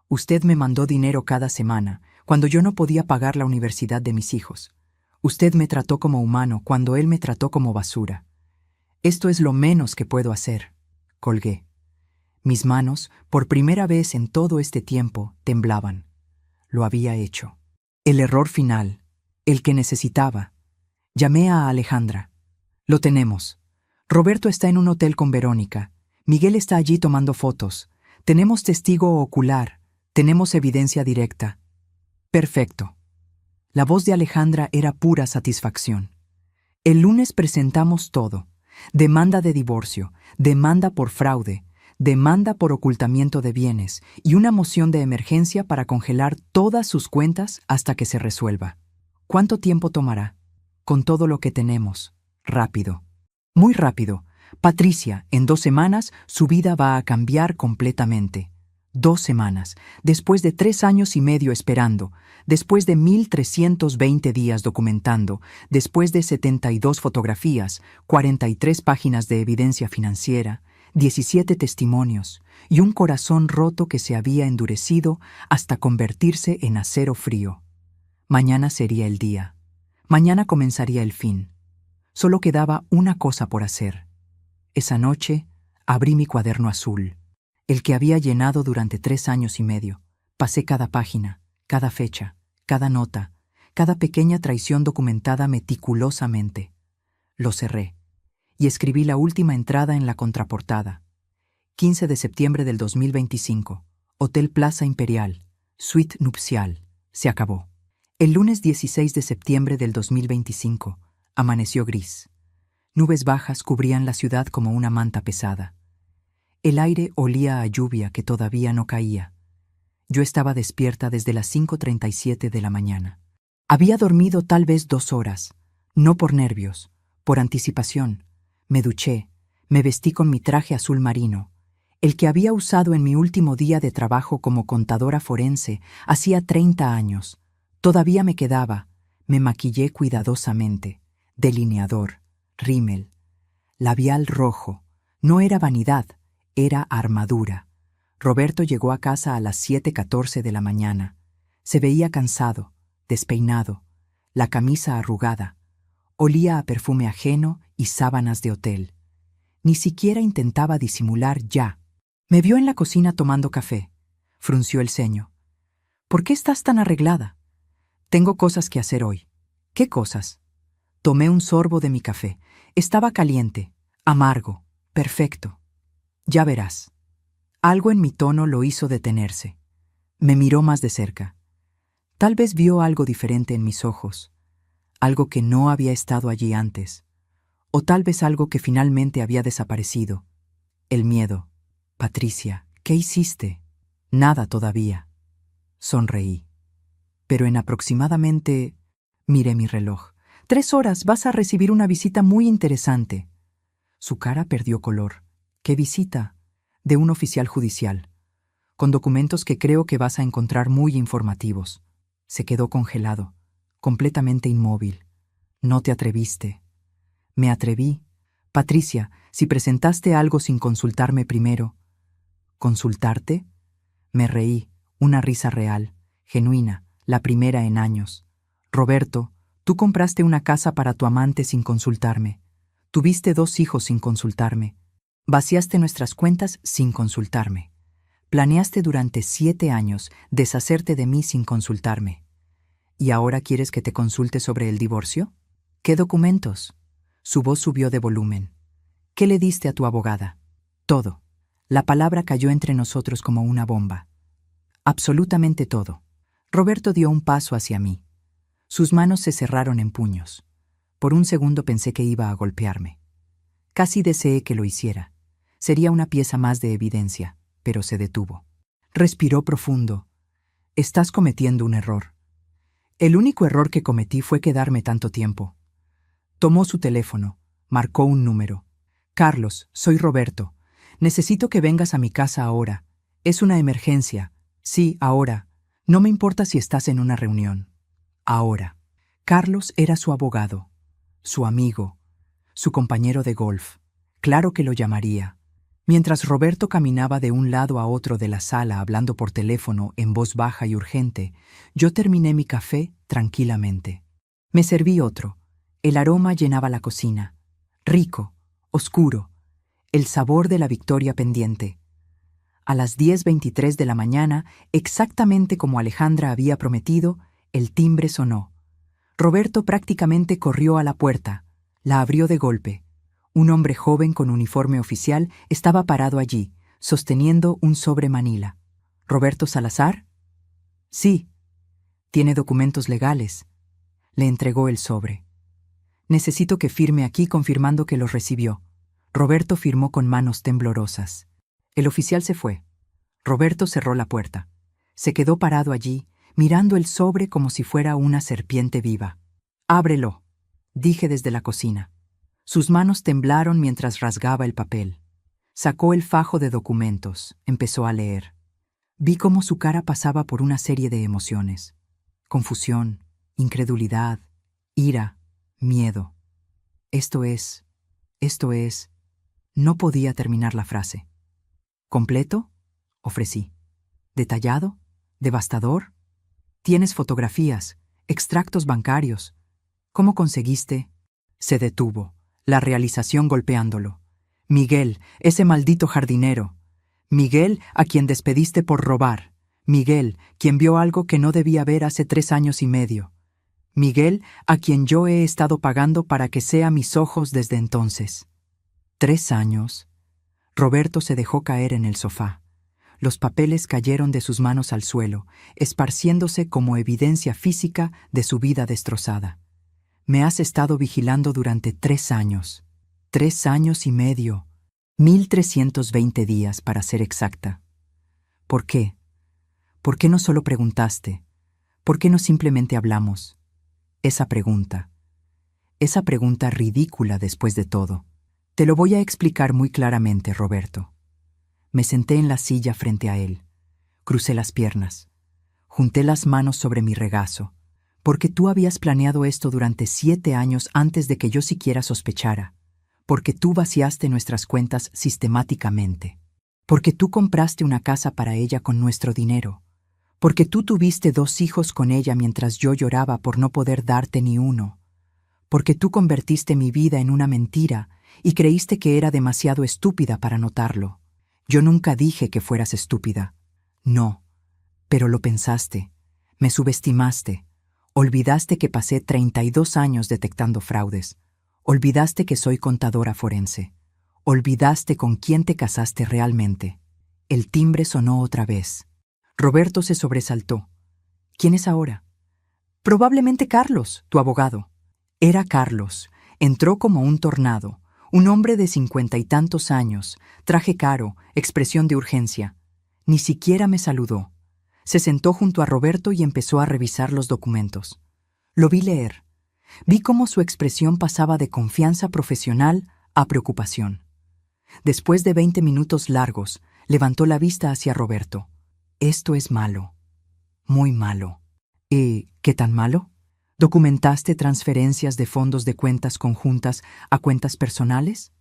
Usted me mandó dinero cada semana, cuando yo no podía pagar la universidad de mis hijos. Usted me trató como humano cuando él me trató como basura. Esto es lo menos que puedo hacer. Colgué. Mis manos, por primera vez en todo este tiempo, temblaban. Lo había hecho. El error final, el que necesitaba. Llamé a Alejandra. Lo tenemos. Roberto está en un hotel con Verónica. Miguel está allí tomando fotos. Tenemos testigo ocular. Tenemos evidencia directa. Perfecto. La voz de Alejandra era pura satisfacción. El lunes presentamos todo. Demanda de divorcio, demanda por fraude, demanda por ocultamiento de bienes y una moción de emergencia para congelar todas sus cuentas hasta que se resuelva. ¿Cuánto tiempo tomará? Con todo lo que tenemos. Rápido. Muy rápido. Patricia, en 2 semanas su vida va a cambiar completamente. 2 semanas, después de 3 años y medio esperando, después de 1,320 días documentando, después de 72 fotografías, 43 páginas de evidencia financiera, 17 testimonios y un corazón roto que se había endurecido hasta convertirse en acero frío. Mañana sería el día. Mañana comenzaría el fin. Solo quedaba una cosa por hacer. Esa noche abrí mi cuaderno azul, el que había llenado durante 3 años y medio. Pasé cada página, cada fecha, cada nota, cada pequeña traición documentada meticulosamente. Lo cerré y escribí la última entrada en la contraportada. 15 de septiembre del 2025. Hotel Plaza Imperial. Suite nupcial. Se acabó. El lunes 16 de septiembre del 2025. Amaneció gris. Nubes bajas cubrían la ciudad como una manta pesada. El aire olía a lluvia que todavía no caía. Yo estaba despierta desde las 5:37 de la mañana. Había dormido tal vez 2 horas, no por nervios, por anticipación. Me duché, me vestí con mi traje azul marino, el que había usado en mi último día de trabajo como contadora forense hacía 30 años. Todavía me quedaba. Me maquillé cuidadosamente. Delineador, rímel, labial rojo. No era vanidad, era armadura. Roberto llegó a casa a las 7:14 de la mañana. Se veía cansado, despeinado, la camisa arrugada. Olía a perfume ajeno y sábanas de hotel. Ni siquiera intentaba disimular ya. Me vio en la cocina tomando café. Frunció el ceño. ¿Por qué estás tan arreglada? Tengo cosas que hacer hoy. ¿Qué cosas? Tomé un sorbo de mi café. Estaba caliente, amargo, perfecto. Ya verás. Algo en mi tono lo hizo detenerse. Me miró más de cerca. Tal vez vio algo diferente en mis ojos, algo que no había estado allí antes, o tal vez algo que finalmente había desaparecido. El miedo. Patricia, ¿qué hiciste? Nada todavía. Sonreí. Pero en aproximadamente... Miré mi reloj. 3 horas vas a recibir una visita muy interesante. Su cara perdió color. ¿Qué visita? De un oficial judicial, con documentos que creo que vas a encontrar muy informativos. Se quedó congelado, completamente inmóvil. No te atreviste. Me atreví. Patricia, si presentaste algo sin consultarme primero. ¿Consultarte? Me reí, Una risa real, genuina, la primera en años. Roberto, tú compraste una casa para tu amante sin consultarme. Tuviste 2 hijos sin consultarme. Vaciaste nuestras cuentas sin consultarme. Planeaste durante 7 años deshacerte de mí sin consultarme. ¿Y ahora quieres que te consulte sobre el divorcio? ¿Qué documentos? Su voz subió de volumen. ¿Qué le diste a tu abogada? Todo. La palabra cayó entre nosotros como una bomba. Absolutamente todo. Roberto dio un paso hacia mí. Sus manos se cerraron en puños. Por un segundo pensé que iba a golpearme. Casi deseé que lo hiciera. Sería una pieza más de evidencia, pero se detuvo. Respiró profundo. Estás cometiendo un error. El único error que cometí fue quedarme tanto tiempo. Tomó su teléfono, marcó un número. Carlos, soy Roberto. Necesito que vengas a mi casa ahora. Es una emergencia. Sí, ahora. No me importa si estás en una reunión. Ahora. Carlos era su abogado, su amigo, su compañero de golf. Claro que lo llamaría. Mientras Roberto caminaba de un lado a otro de la sala hablando por teléfono en voz baja y urgente, yo terminé mi café tranquilamente. Me serví otro. El aroma llenaba la cocina. Rico, oscuro, el sabor de la victoria pendiente. A las 10:23 de la mañana, exactamente como Alejandra había prometido, el timbre sonó. Roberto prácticamente corrió a la puerta. La abrió de golpe. Un hombre joven con uniforme oficial estaba parado allí, sosteniendo un sobre Manila. ¿Roberto Salazar? Sí. Tiene documentos legales. Le entregó el sobre. Necesito que firme aquí confirmando que los recibió. Roberto firmó con manos temblorosas. El oficial se fue. Roberto cerró la puerta. Se quedó parado allí, mirando el sobre como si fuera una serpiente viva. «Ábrelo», dije desde la cocina. Sus manos temblaron mientras rasgaba el papel. Sacó el fajo de documentos, empezó a leer. Vi cómo su cara pasaba por una serie de emociones. Confusión, incredulidad, ira, miedo. Esto es... No podía terminar la frase. ¿Completo? Ofrecí. ¿Detallado? ¿Devastador? Tienes fotografías, extractos bancarios. ¿Cómo conseguiste? Se detuvo, la realización golpeándolo. Miguel, ese maldito jardinero. Miguel, a quien despediste por robar. Miguel, quien vio algo que no debía ver hace 3 años y medio. Miguel, a quien yo he estado pagando para que sea mis ojos desde entonces. 3 años. Roberto se dejó caer en el sofá. Los papeles cayeron de sus manos al suelo, esparciéndose como evidencia física de su vida destrozada. Me has estado vigilando durante 3 años. 3 años y medio. 1320 días, para ser exacta. ¿Por qué? ¿Por qué no solo preguntaste? ¿Por qué no simplemente hablamos? Esa pregunta ridícula después de todo. Te lo voy a explicar muy claramente, Roberto. Me senté en la silla frente a él. Crucé las piernas. Junté las manos sobre mi regazo, porque tú habías planeado esto durante 7 años antes de que yo siquiera sospechara, porque tú vaciaste nuestras cuentas sistemáticamente, porque tú compraste una casa para ella con nuestro dinero, porque tú tuviste 2 hijos con ella mientras yo lloraba por no poder darte ni uno, porque tú convertiste mi vida en una mentira y creíste que era demasiado estúpida para notarlo. Yo nunca dije que fueras estúpida. No, pero lo pensaste. Me subestimaste. Olvidaste que pasé 32 años detectando fraudes. Olvidaste que soy contadora forense. Olvidaste con quién te casaste realmente. El timbre sonó otra vez. Roberto se sobresaltó. ¿Quién es ahora? Probablemente Carlos, tu abogado. Era Carlos. Entró como un tornado. Un hombre de 50 y tantos años, traje caro, expresión de urgencia. Ni siquiera me saludó. Se sentó junto a Roberto y empezó a revisar los documentos. Lo vi leer. Vi cómo su expresión pasaba de confianza profesional a preocupación. Después de 20 minutos largos, levantó la vista hacia Roberto. Esto es malo. Muy malo. ¿Y qué tan malo? ¿Documentaste transferencias de fondos de cuentas conjuntas a cuentas personales?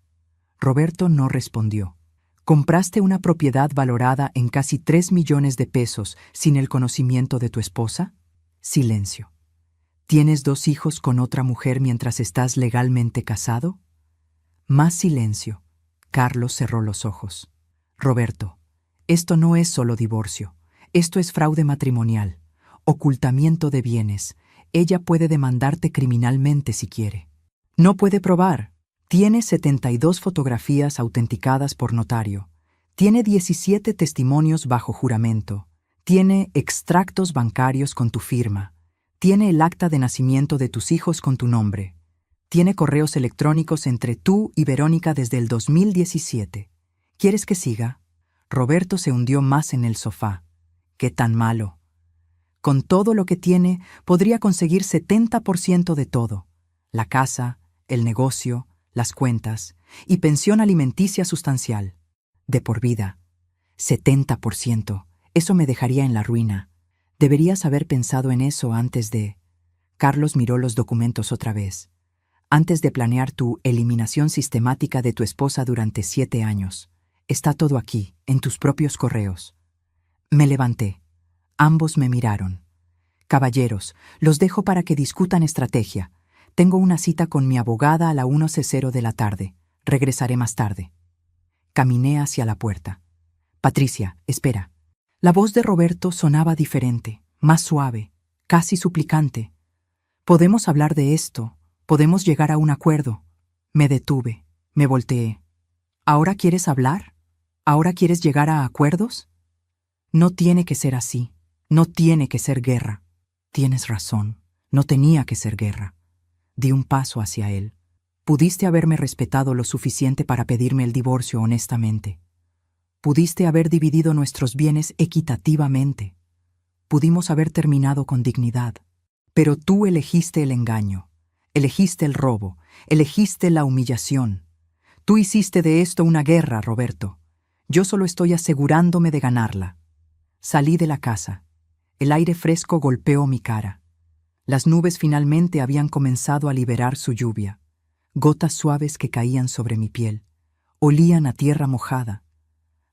Roberto no respondió. ¿Compraste una propiedad valorada en casi 3 millones de pesos sin el conocimiento de tu esposa? Silencio. ¿Tienes 2 hijos con otra mujer mientras estás legalmente casado? Más silencio. Carlos cerró los ojos. Roberto, esto no es solo divorcio. Esto es fraude matrimonial, ocultamiento de bienes. Ella puede demandarte criminalmente si quiere. No puede probar. Tiene 72 fotografías autenticadas por notario. Tiene 17 testimonios bajo juramento. Tiene extractos bancarios con tu firma. Tiene el acta de nacimiento de tus hijos con tu nombre. Tiene correos electrónicos entre tú y Verónica desde el 2017. ¿Quieres que siga? Roberto se hundió más en el sofá. ¿Qué tan malo? Con todo lo que tiene, podría conseguir 70% de todo. La casa, el negocio, las cuentas y pensión alimenticia sustancial. De por vida. 70%. Eso me dejaría en la ruina. Deberías haber pensado en eso antes de... Carlos miró los documentos otra vez. Antes de planear tu eliminación sistemática de tu esposa durante 7 años. Está todo aquí, en tus propios correos. Me levanté. Ambos me miraron. Caballeros, los dejo para que discutan estrategia. Tengo una cita con mi abogada a la 1:00 de la tarde. Regresaré más tarde. Caminé hacia la puerta. Patricia, espera. La voz de Roberto sonaba diferente, más suave, casi suplicante. Podemos hablar de esto. Podemos llegar a un acuerdo. Me detuve, me volteé. ¿Ahora quieres hablar? ¿Ahora quieres llegar a acuerdos? No tiene que ser así. No tiene que ser guerra. Tienes razón. No tenía que ser guerra. Di un paso hacia él. Pudiste haberme respetado lo suficiente para pedirme el divorcio honestamente. Pudiste haber dividido nuestros bienes equitativamente. Pudimos haber terminado con dignidad. Pero tú elegiste el engaño. Elegiste el robo, elegiste la humillación. Tú hiciste de esto una guerra, Roberto. Yo solo estoy asegurándome de ganarla. Salí de la casa. El aire fresco golpeó mi cara. Las nubes finalmente habían comenzado a liberar su lluvia. Gotas suaves que caían sobre mi piel. Olían a tierra mojada.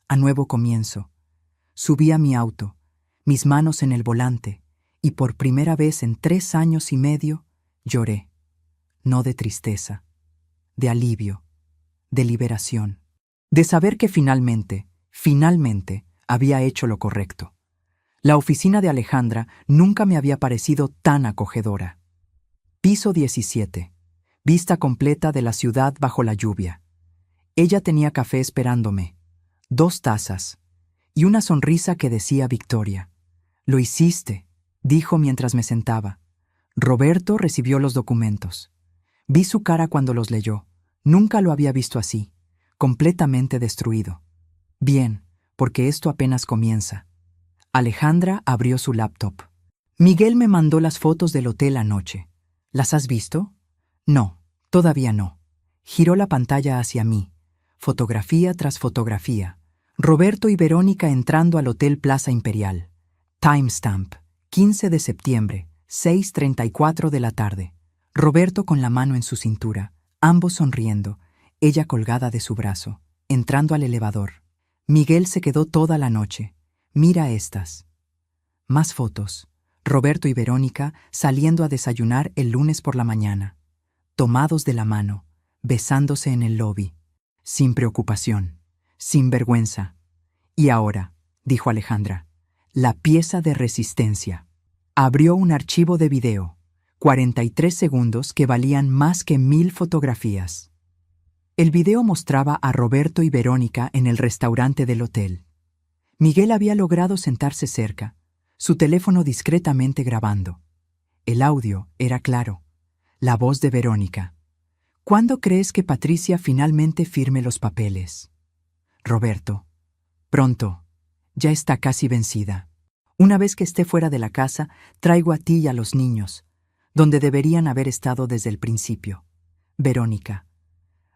A nuevo comienzo. Subí a mi auto, mis manos en el volante, y por primera vez en 3 años y medio, lloré. No de tristeza, de alivio, de liberación, de saber que finalmente, había hecho lo correcto. La oficina de Alejandra nunca me había parecido tan acogedora. Piso 17. Vista completa de la ciudad bajo la lluvia. Ella tenía café esperándome, 2 tazas, y una sonrisa que decía victoria. Lo hiciste, dijo mientras me sentaba. Roberto recibió los documentos. Vi su cara cuando los leyó. Nunca lo había visto así, completamente destruido. Bien, porque esto apenas comienza. Alejandra abrió su laptop. Miguel me mandó las fotos del hotel anoche. ¿Las has visto? No, todavía no. Giró la pantalla hacia mí. Fotografía tras fotografía. Roberto y Verónica entrando al Hotel Plaza Imperial. Timestamp, 15 de septiembre, 6:34 de la tarde. Roberto con la mano en su cintura, ambos sonriendo, ella colgada de su brazo, entrando al elevador. Miguel se quedó toda la noche. Mira estas. Más fotos. Roberto y Verónica saliendo a desayunar el lunes por la mañana. Tomados de la mano, besándose en el lobby. Sin preocupación, sin vergüenza. Y ahora, dijo Alejandra, la pieza de resistencia. Abrió un archivo de video. 43 segundos que valían más que 1000 fotografías. El video mostraba a Roberto y Verónica en el restaurante del hotel. Miguel había logrado sentarse cerca, su teléfono discretamente grabando. El audio era claro. La voz de Verónica. ¿Cuándo crees que Patricia finalmente firme los papeles? Roberto. Pronto. Ya está casi vencida. Una vez que esté fuera de la casa, traigo a ti y a los niños, donde deberían haber estado desde el principio. Verónica.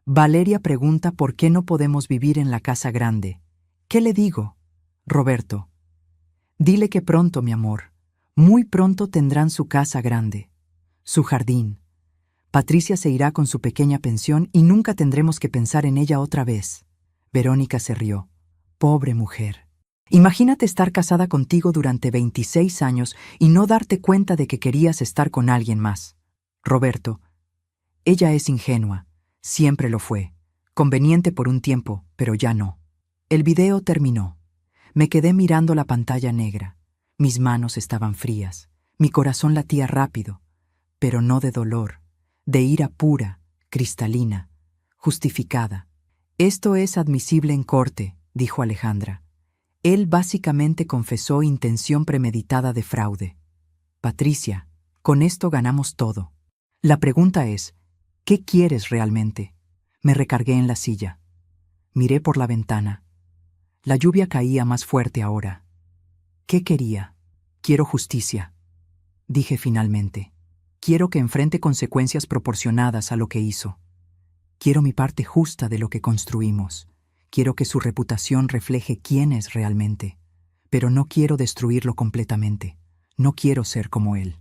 Valeria pregunta por qué no podemos vivir en la casa grande. ¿Qué le digo? Roberto. Dile que pronto, mi amor, muy pronto tendrán su casa grande, su jardín. Patricia se irá con su pequeña pensión y nunca tendremos que pensar en ella otra vez. Verónica se rió. Pobre mujer. Imagínate estar casada contigo durante 26 años y no darte cuenta de que querías estar con alguien más. Roberto, ella es ingenua, siempre lo fue, conveniente por un tiempo, pero ya no. El video terminó. Me quedé mirando la pantalla negra. Mis manos estaban frías, mi corazón latía rápido, pero no de dolor, de ira pura, cristalina, justificada. Esto es admisible en corte, dijo Alejandra. Él básicamente confesó intención premeditada de fraude. Patricia, con esto ganamos todo. La pregunta es, ¿qué quieres realmente? Me recargué en la silla. Miré por la ventana. La lluvia caía más fuerte ahora. ¿Qué quería? Quiero justicia, dije finalmente. Quiero que enfrente consecuencias proporcionadas a lo que hizo. Quiero mi parte justa de lo que construimos. Quiero que su reputación refleje quién es realmente. Pero no quiero destruirlo completamente. No quiero ser como él.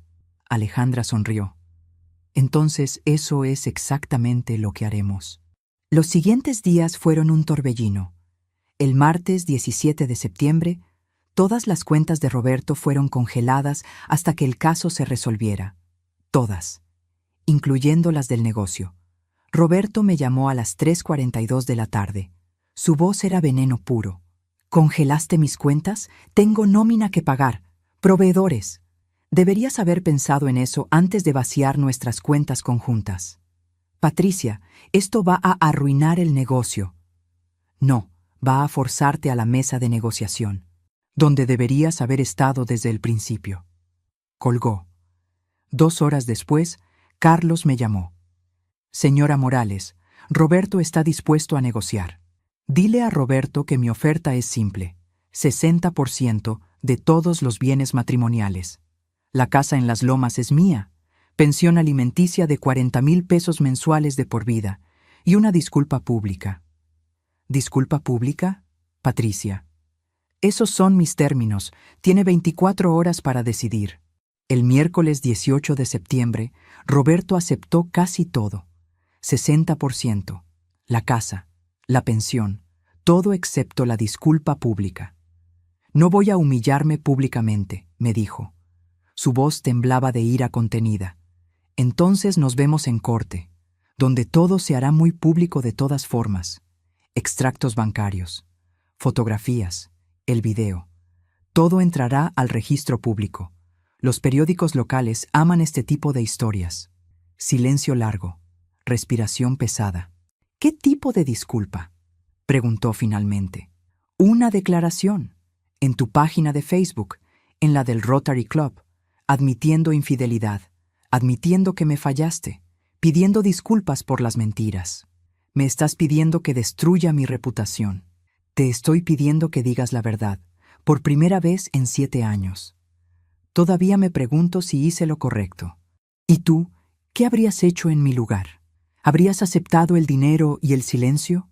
Alejandra sonrió. Entonces eso es exactamente lo que haremos. Los siguientes días fueron un torbellino. El martes 17 de septiembre, todas las cuentas de Roberto fueron congeladas hasta que el caso se resolviera. Todas, incluyendo las del negocio. Roberto me llamó a las 3:42 de la tarde. Su voz era veneno puro. ¿Congelaste mis cuentas? Tengo nómina que pagar. Proveedores. Deberías haber pensado en eso antes de vaciar nuestras cuentas conjuntas. Patricia, esto va a arruinar el negocio. No, va a forzarte a la mesa de negociación, donde deberías haber estado desde el principio. Colgó. 2 horas después, Carlos me llamó. Señora Morales, Roberto está dispuesto a negociar. Dile a Roberto que mi oferta es simple: 60% de todos los bienes matrimoniales. La casa en Las Lomas es mía, pensión alimenticia de 40,000 pesos mensuales de por vida y una disculpa pública. ¿Disculpa pública? Patricia. Esos son mis términos. Tiene 24 horas para decidir. El miércoles 18 de septiembre, Roberto aceptó casi todo. 60%. La casa, la pensión, todo excepto la disculpa pública. No voy a humillarme públicamente, me dijo. Su voz temblaba de ira contenida. Entonces nos vemos en corte, donde todo se hará muy público de todas formas. Extractos bancarios, fotografías, el video. Todo entrará al registro público. Los periódicos locales aman este tipo de historias. Silencio largo, respiración pesada. ¿Qué tipo de disculpa? Preguntó finalmente. Una declaración. En tu página de Facebook, en la del Rotary Club, admitiendo infidelidad, admitiendo que me fallaste, pidiendo disculpas por las mentiras. Me estás pidiendo que destruya mi reputación. Te estoy pidiendo que digas la verdad, por primera vez en 7 años. Todavía me pregunto si hice lo correcto. ¿Y tú, qué habrías hecho en mi lugar? ¿Habrías aceptado el dinero y el silencio?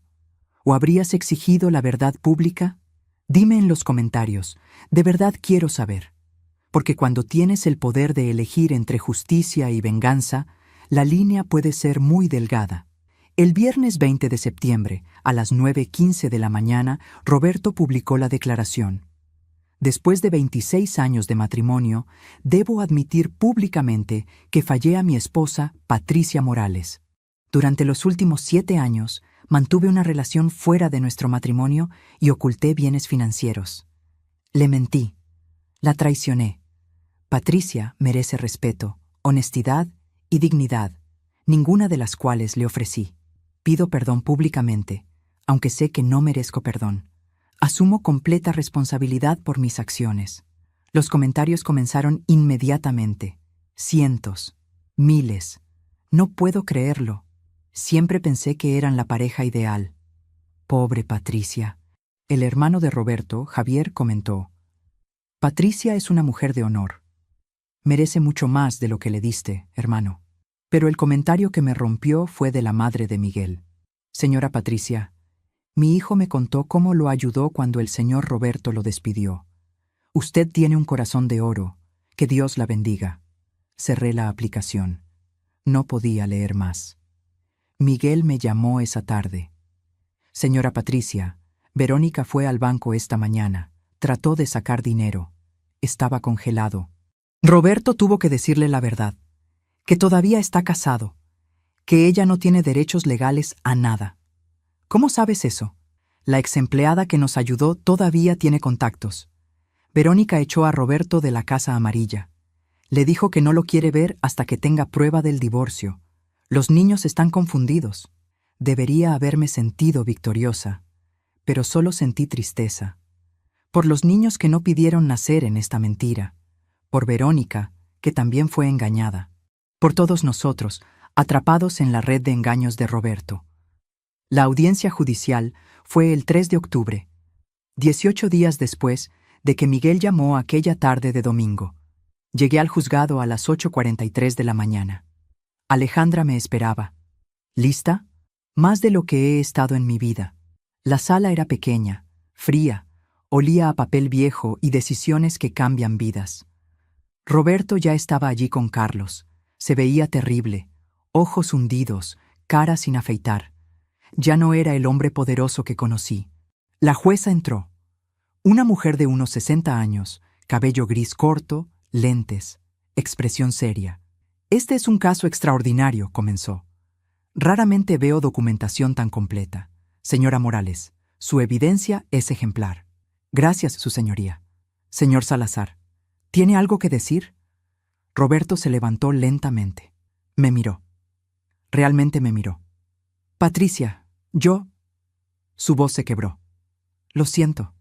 ¿O habrías exigido la verdad pública? Dime en los comentarios, de verdad quiero saber. Porque cuando tienes el poder de elegir entre justicia y venganza, la línea puede ser muy delgada. El viernes 20 de septiembre, a las 9:15 de la mañana, Roberto publicó la declaración. Después de 26 años de matrimonio, debo admitir públicamente que fallé a mi esposa, Patricia Morales. Durante los últimos 7 años, mantuve una relación fuera de nuestro matrimonio y oculté bienes financieros. Le mentí. La traicioné. Patricia merece respeto, honestidad y dignidad, ninguna de las cuales le ofrecí. Pido perdón públicamente, aunque sé que no merezco perdón. Asumo completa responsabilidad por mis acciones. Los comentarios comenzaron inmediatamente. Cientos, miles. No puedo creerlo. Siempre pensé que eran la pareja ideal. Pobre Patricia. El hermano de Roberto, Javier, comentó: Patricia es una mujer de honor. Merece mucho más de lo que le diste, hermano. Pero el comentario que me rompió fue de la madre de Miguel. Señora Patricia, mi hijo me contó cómo lo ayudó cuando el señor Roberto lo despidió. Usted tiene un corazón de oro. Que Dios la bendiga. Cerré la aplicación. No podía leer más. Miguel me llamó esa tarde. Señora Patricia, Verónica fue al banco esta mañana. Trató de sacar dinero. Estaba congelado. Roberto tuvo que decirle la verdad, que todavía está casado, que ella no tiene derechos legales a nada. ¿Cómo sabes eso? La exempleada que nos ayudó todavía tiene contactos. Verónica echó a Roberto de la Casa Amarilla. Le dijo que no lo quiere ver hasta que tenga prueba del divorcio. Los niños están confundidos. Debería haberme sentido victoriosa, pero solo sentí tristeza. Por los niños que no pidieron nacer en esta mentira. Por Verónica, que también fue engañada. Por todos nosotros, atrapados en la red de engaños de Roberto. La audiencia judicial fue el 3 de octubre, 18 días después de que Miguel llamó aquella tarde de domingo. Llegué al juzgado a las 8:43 de la mañana. Alejandra me esperaba. ¿Lista? Más de lo que he estado en mi vida. La sala era pequeña, fría, olía a papel viejo y decisiones que cambian vidas. Roberto ya estaba allí con Carlos. Se veía terrible, ojos hundidos, cara sin afeitar. Ya no era el hombre poderoso que conocí. La jueza entró. Una mujer de unos 60 años, cabello gris corto, lentes, expresión seria. Este es un caso extraordinario, comenzó. Raramente veo documentación tan completa. Señora Morales, su evidencia es ejemplar. Gracias, su señoría. Señor Salazar, ¿tiene algo que decir? Roberto se levantó lentamente. Me miró. Realmente me miró. Patricia, yo... Su voz se quebró. Lo siento.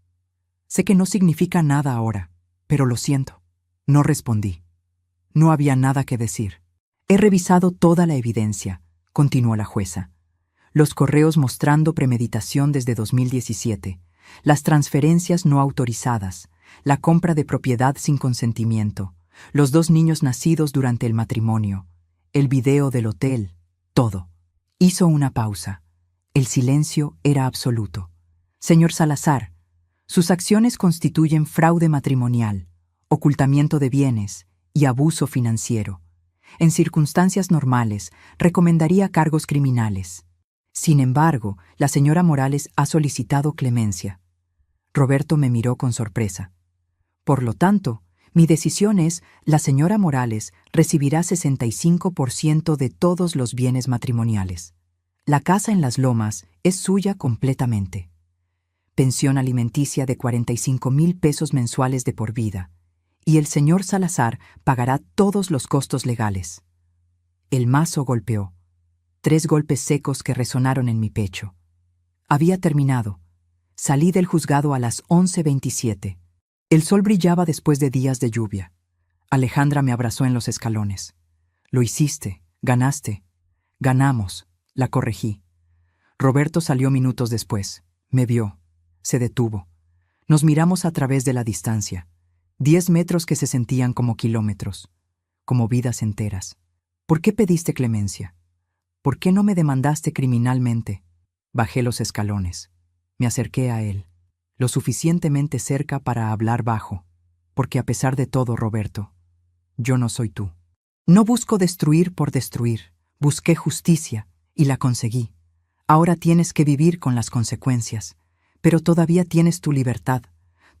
Sé que no significa nada ahora, pero lo siento. No respondí. No había nada que decir. He revisado toda la evidencia, continuó la jueza. Los correos mostrando premeditación desde 2017, las transferencias no autorizadas, la compra de propiedad sin consentimiento, los 2 niños nacidos durante el matrimonio, el video del hotel, todo. Hizo una pausa. El silencio era absoluto. Señor Salazar, sus acciones constituyen fraude matrimonial, ocultamiento de bienes y abuso financiero. En circunstancias normales, recomendaría cargos criminales. Sin embargo, la señora Morales ha solicitado clemencia. Roberto me miró con sorpresa. Por lo tanto, mi decisión es: la señora Morales recibirá 65% de todos los bienes matrimoniales. La casa en Las Lomas es suya completamente. Pensión alimenticia de 45,000 pesos mensuales de por vida, y el señor Salazar pagará todos los costos legales. El mazo golpeó. 3 golpes secos que resonaron en mi pecho. Había terminado. Salí del juzgado a las 11:27. El sol brillaba después de días de lluvia. Alejandra me abrazó en los escalones. Lo hiciste, ganaste. Ganamos, la corregí. Roberto salió minutos después. Me vio. Se detuvo. Nos miramos a través de la distancia. 10 metros que se sentían como kilómetros, como vidas enteras. ¿Por qué pediste clemencia? ¿Por qué no me demandaste criminalmente? Bajé los escalones. Me acerqué a él, lo suficientemente cerca para hablar bajo, porque a pesar de todo, Roberto, yo no soy tú. No busco destruir por destruir, busqué justicia y la conseguí. Ahora tienes que vivir con las consecuencias, pero todavía tienes tu libertad.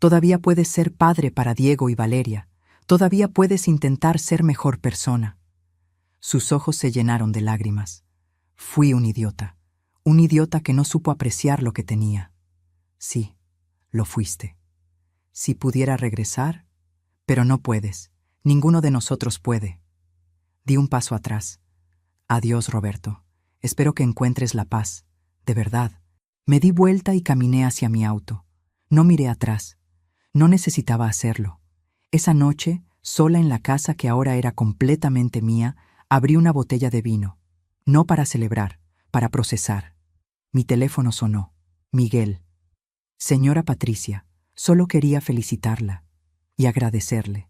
Todavía puedes ser padre para Diego y Valeria. Todavía puedes intentar ser mejor persona. Sus ojos se llenaron de lágrimas. Fui un idiota que no supo apreciar lo que tenía. Sí, lo fuiste. Si pudiera regresar, pero no puedes. Ninguno de nosotros puede. Di un paso atrás. Adiós, Roberto. Espero que encuentres la paz. De verdad. Me di vuelta y caminé hacia mi auto. No miré atrás. No necesitaba hacerlo. Esa noche, sola en la casa que ahora era completamente mía, abrí una botella de vino. No para celebrar, para procesar. Mi teléfono sonó. Miguel. Señora Patricia, solo quería felicitarla y agradecerle.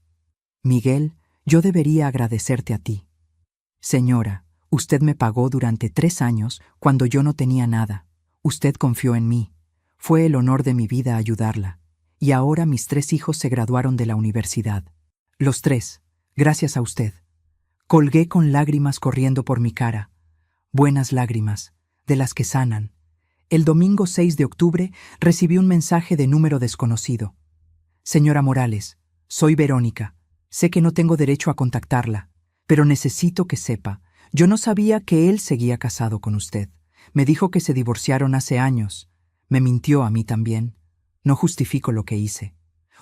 Miguel, yo debería agradecerte a ti. Señora, usted me pagó durante 3 años cuando yo no tenía nada. Usted confió en mí. Fue el honor de mi vida ayudarla. Y ahora mis 3 hijos se graduaron de la universidad. Los 3, gracias a usted. Colgué con lágrimas corriendo por mi cara. Buenas lágrimas, de las que sanan. El domingo 6 de octubre recibí un mensaje de número desconocido. Señora Morales, soy Verónica. Sé que no tengo derecho a contactarla, pero necesito que sepa. Yo no sabía que él seguía casado con usted. Me dijo que se divorciaron hace años. Me mintió a mí también. No justifico lo que hice.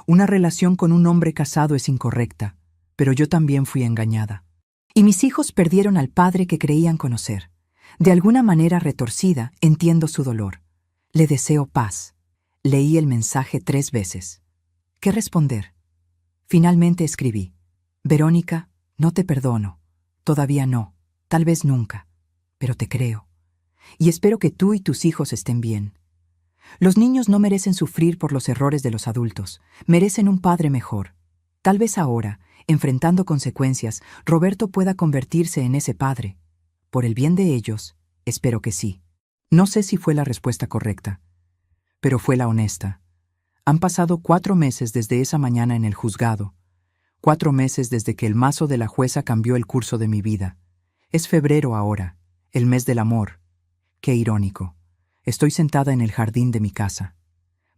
Una relación con un hombre casado es incorrecta, pero yo también fui engañada. Y mis hijos perdieron al padre que creían conocer. De alguna manera retorcida, entiendo su dolor. Le deseo paz. Leí el mensaje 3 veces. ¿Qué responder? Finalmente escribí: Verónica, no te perdono. Todavía no. Tal vez nunca. Pero te creo. Y espero que tú y tus hijos estén bien. Los niños no merecen sufrir por los errores de los adultos. Merecen un padre mejor. Tal vez ahora, enfrentando consecuencias, Roberto pueda convertirse en ese padre. Por el bien de ellos, espero que sí. No sé si fue la respuesta correcta, pero fue la honesta. Han pasado 4 meses desde esa mañana en el juzgado. 4 meses desde que el mazo de la jueza cambió el curso de mi vida. Es febrero ahora, el mes del amor. Qué irónico. Estoy sentada en el jardín de mi casa.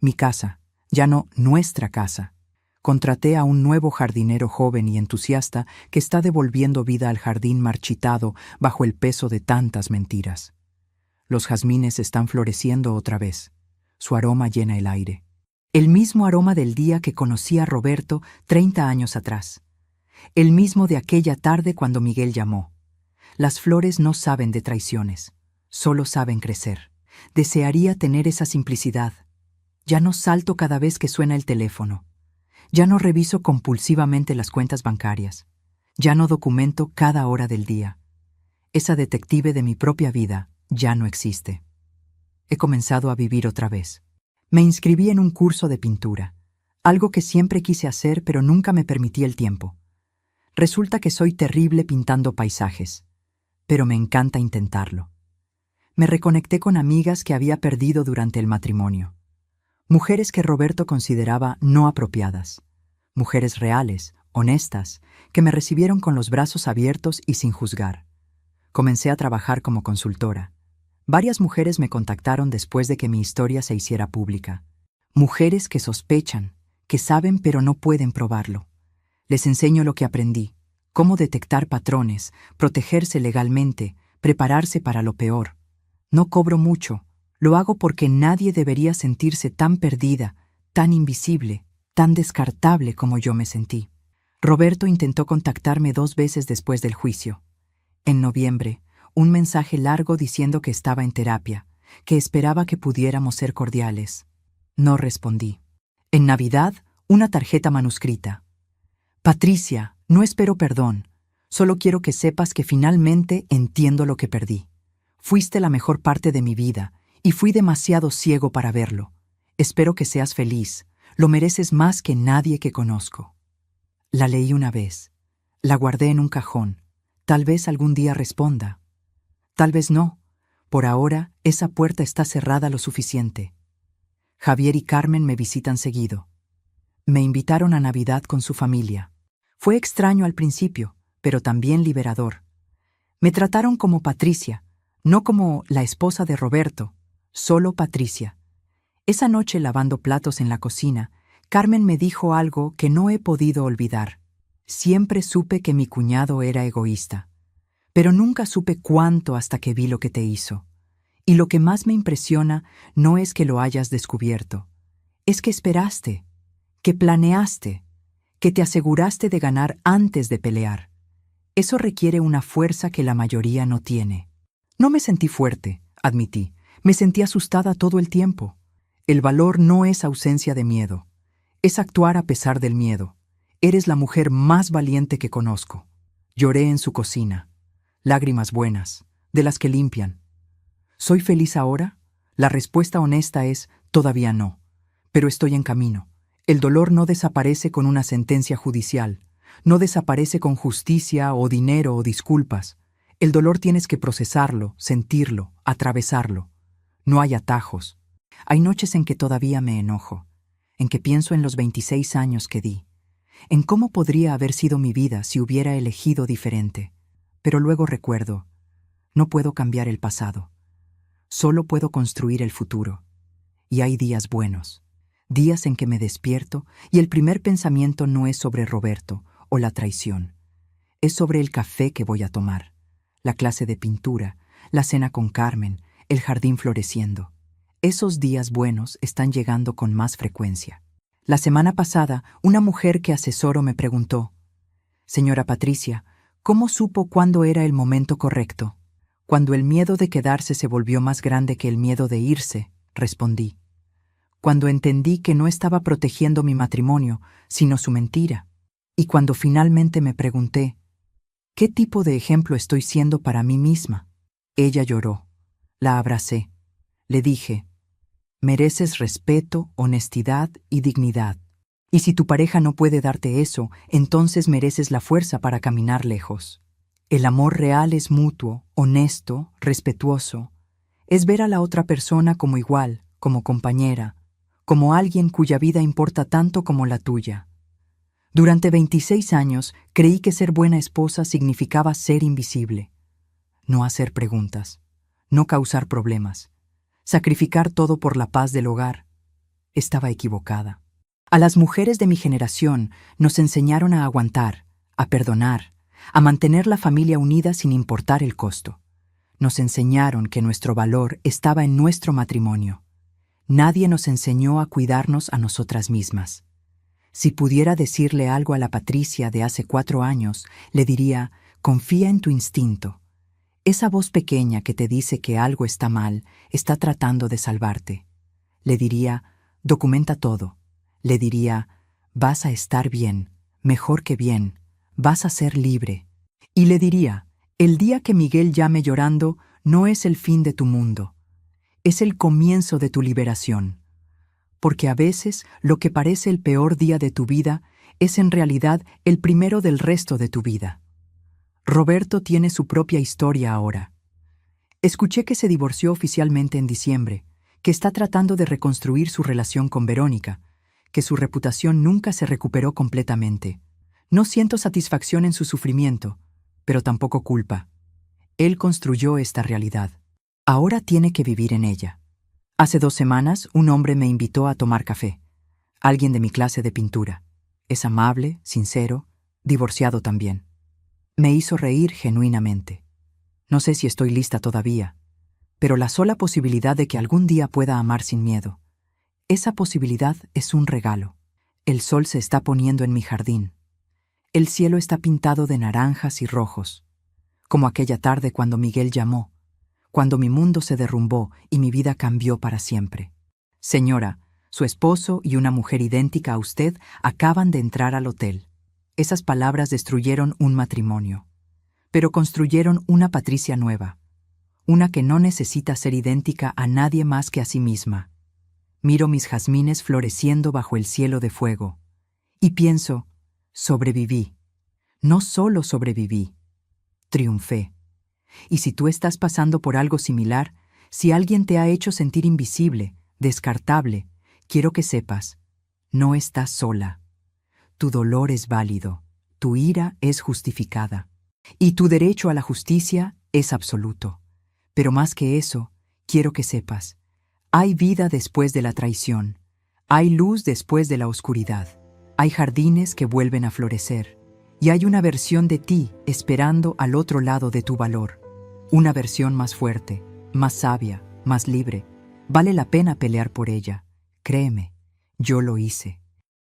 Mi casa, ya no nuestra casa. Contraté a un nuevo jardinero joven y entusiasta que está devolviendo vida al jardín marchitado bajo el peso de tantas mentiras. Los jazmines están floreciendo otra vez. Su aroma llena el aire. El mismo aroma del día que conocí a Roberto 30 años atrás. El mismo de aquella tarde cuando Miguel llamó. Las flores no saben de traiciones, solo saben crecer. Desearía tener esa simplicidad. Ya no salto cada vez que suena el teléfono. Ya no reviso compulsivamente las cuentas bancarias. Ya no documento cada hora del día. Esa detective de mi propia vida ya no existe. He comenzado a vivir otra vez. Me inscribí en un curso de pintura, algo que siempre quise hacer pero nunca me permití el tiempo. Resulta que soy terrible pintando paisajes, pero me encanta intentarlo. Me reconecté con amigas que había perdido durante el matrimonio. Mujeres que Roberto consideraba no apropiadas. Mujeres reales, honestas, que me recibieron con los brazos abiertos y sin juzgar. Comencé a trabajar como consultora. Varias mujeres me contactaron después de que mi historia se hiciera pública. Mujeres que sospechan, que saben pero no pueden probarlo. Les enseño lo que aprendí, cómo detectar patrones, protegerse legalmente, prepararse para lo peor. No cobro mucho, lo hago porque nadie debería sentirse tan perdida, tan invisible, tan descartable como yo me sentí. Roberto intentó contactarme 2 veces después del juicio. En noviembre, un mensaje largo diciendo que estaba en terapia, que esperaba que pudiéramos ser cordiales. No respondí. En Navidad, una tarjeta manuscrita. Patricia, no espero perdón. Solo quiero que sepas que finalmente entiendo lo que perdí. Fuiste la mejor parte de mi vida, y fui demasiado ciego para verlo. Espero que seas feliz. Lo mereces más que nadie que conozco. La leí una vez. La guardé en un cajón. Tal vez algún día responda. Tal vez no. Por ahora, esa puerta está cerrada lo suficiente. Javier y Carmen me visitan seguido. Me invitaron a Navidad con su familia. Fue extraño al principio, pero también liberador. Me trataron como Patricia, no como la esposa de Roberto, solo Patricia. Esa noche, lavando platos en la cocina, Carmen me dijo algo que no he podido olvidar. Siempre supe que mi cuñado era egoísta, pero nunca supe cuánto hasta que vi lo que te hizo. Y lo que más me impresiona no es que lo hayas descubierto, es que esperaste, que planeaste, que te aseguraste de ganar antes de pelear. Eso requiere una fuerza que la mayoría no tiene. No me sentí fuerte, admití. Me sentí asustada todo el tiempo. El valor no es ausencia de miedo. Es actuar a pesar del miedo. Eres la mujer más valiente que conozco. Lloré en su cocina. Lágrimas buenas, de las que limpian. ¿Soy feliz ahora? La respuesta honesta es, todavía no. Pero estoy en camino. El dolor no desaparece con una sentencia judicial. No desaparece con justicia o dinero o disculpas. El dolor tienes que procesarlo, sentirlo, atravesarlo. No hay atajos. Hay noches en que todavía me enojo, en que pienso en los 26 años que di, en cómo podría haber sido mi vida si hubiera elegido diferente. Pero luego recuerdo, no puedo cambiar el pasado. Solo puedo construir el futuro. Y hay días buenos, días en que me despierto y el primer pensamiento no es sobre Roberto o la traición. Es sobre el café que voy a tomar, la clase de pintura, la cena con Carmen, el jardín floreciendo. Esos días buenos están llegando con más frecuencia. La semana pasada, una mujer que asesoro me preguntó: «Señora Patricia, ¿cómo supo cuándo era el momento correcto?» «Cuando el miedo de quedarse se volvió más grande que el miedo de irse», respondí. «Cuando entendí que no estaba protegiendo mi matrimonio, sino su mentira. Y cuando finalmente me pregunté, ¿qué tipo de ejemplo estoy siendo para mí misma?». Ella lloró. La abracé. Le dije: «Mereces respeto, honestidad y dignidad. Y si tu pareja no puede darte eso, entonces mereces la fuerza para caminar lejos». El amor real es mutuo, honesto, respetuoso. Es ver a la otra persona como igual, como compañera, como alguien cuya vida importa tanto como la tuya. Durante 26 años creí que ser buena esposa significaba ser invisible. No hacer preguntas, no causar problemas, sacrificar todo por la paz del hogar. Estaba equivocada. A las mujeres de mi generación nos enseñaron a aguantar, a perdonar, a mantener la familia unida sin importar el costo. Nos enseñaron que nuestro valor estaba en nuestro matrimonio. Nadie nos enseñó a cuidarnos a nosotras mismas. Si pudiera decirle algo a la Patricia de hace 4 años, le diría: confía en tu instinto. Esa voz pequeña que te dice que algo está mal, está tratando de salvarte. Le diría: documenta todo. Le diría: vas a estar bien, mejor que bien. Vas a ser libre. Y le diría: el día que Miguel llame llorando no es el fin de tu mundo. Es el comienzo de tu liberación. Porque a veces lo que parece el peor día de tu vida es en realidad el primero del resto de tu vida. Roberto tiene su propia historia ahora. Escuché que se divorció oficialmente en diciembre, que está tratando de reconstruir su relación con Verónica, que su reputación nunca se recuperó completamente. No siento satisfacción en su sufrimiento, pero tampoco culpa. Él construyó esta realidad. Ahora tiene que vivir en ella. Hace 2 semanas, un hombre me invitó a tomar café. Alguien de mi clase de pintura. Es amable, sincero, divorciado también. Me hizo reír genuinamente. No sé si estoy lista todavía, pero la sola posibilidad de que algún día pueda amar sin miedo, esa posibilidad es un regalo. El sol se está poniendo en mi jardín. El cielo está pintado de naranjas y rojos, como aquella tarde cuando Miguel llamó, cuando mi mundo se derrumbó y mi vida cambió para siempre. Señora, su esposo y una mujer idéntica a usted acaban de entrar al hotel. Esas palabras destruyeron un matrimonio, pero construyeron una Patricia nueva, una que no necesita ser idéntica a nadie más que a sí misma. Miro mis jazmines floreciendo bajo el cielo de fuego y pienso: sobreviví. No solo sobreviví, triunfé. Y si tú estás pasando por algo similar, si alguien te ha hecho sentir invisible, descartable, quiero que sepas: no estás sola. Tu dolor es válido, tu ira es justificada, y tu derecho a la justicia es absoluto. Pero más que eso, quiero que sepas: hay vida después de la traición, hay luz después de la oscuridad. Hay jardines que vuelven a florecer, y hay una versión de ti esperando al otro lado de tu valor. Una versión más fuerte, más sabia, más libre. Vale la pena pelear por ella. Créeme, yo lo hice.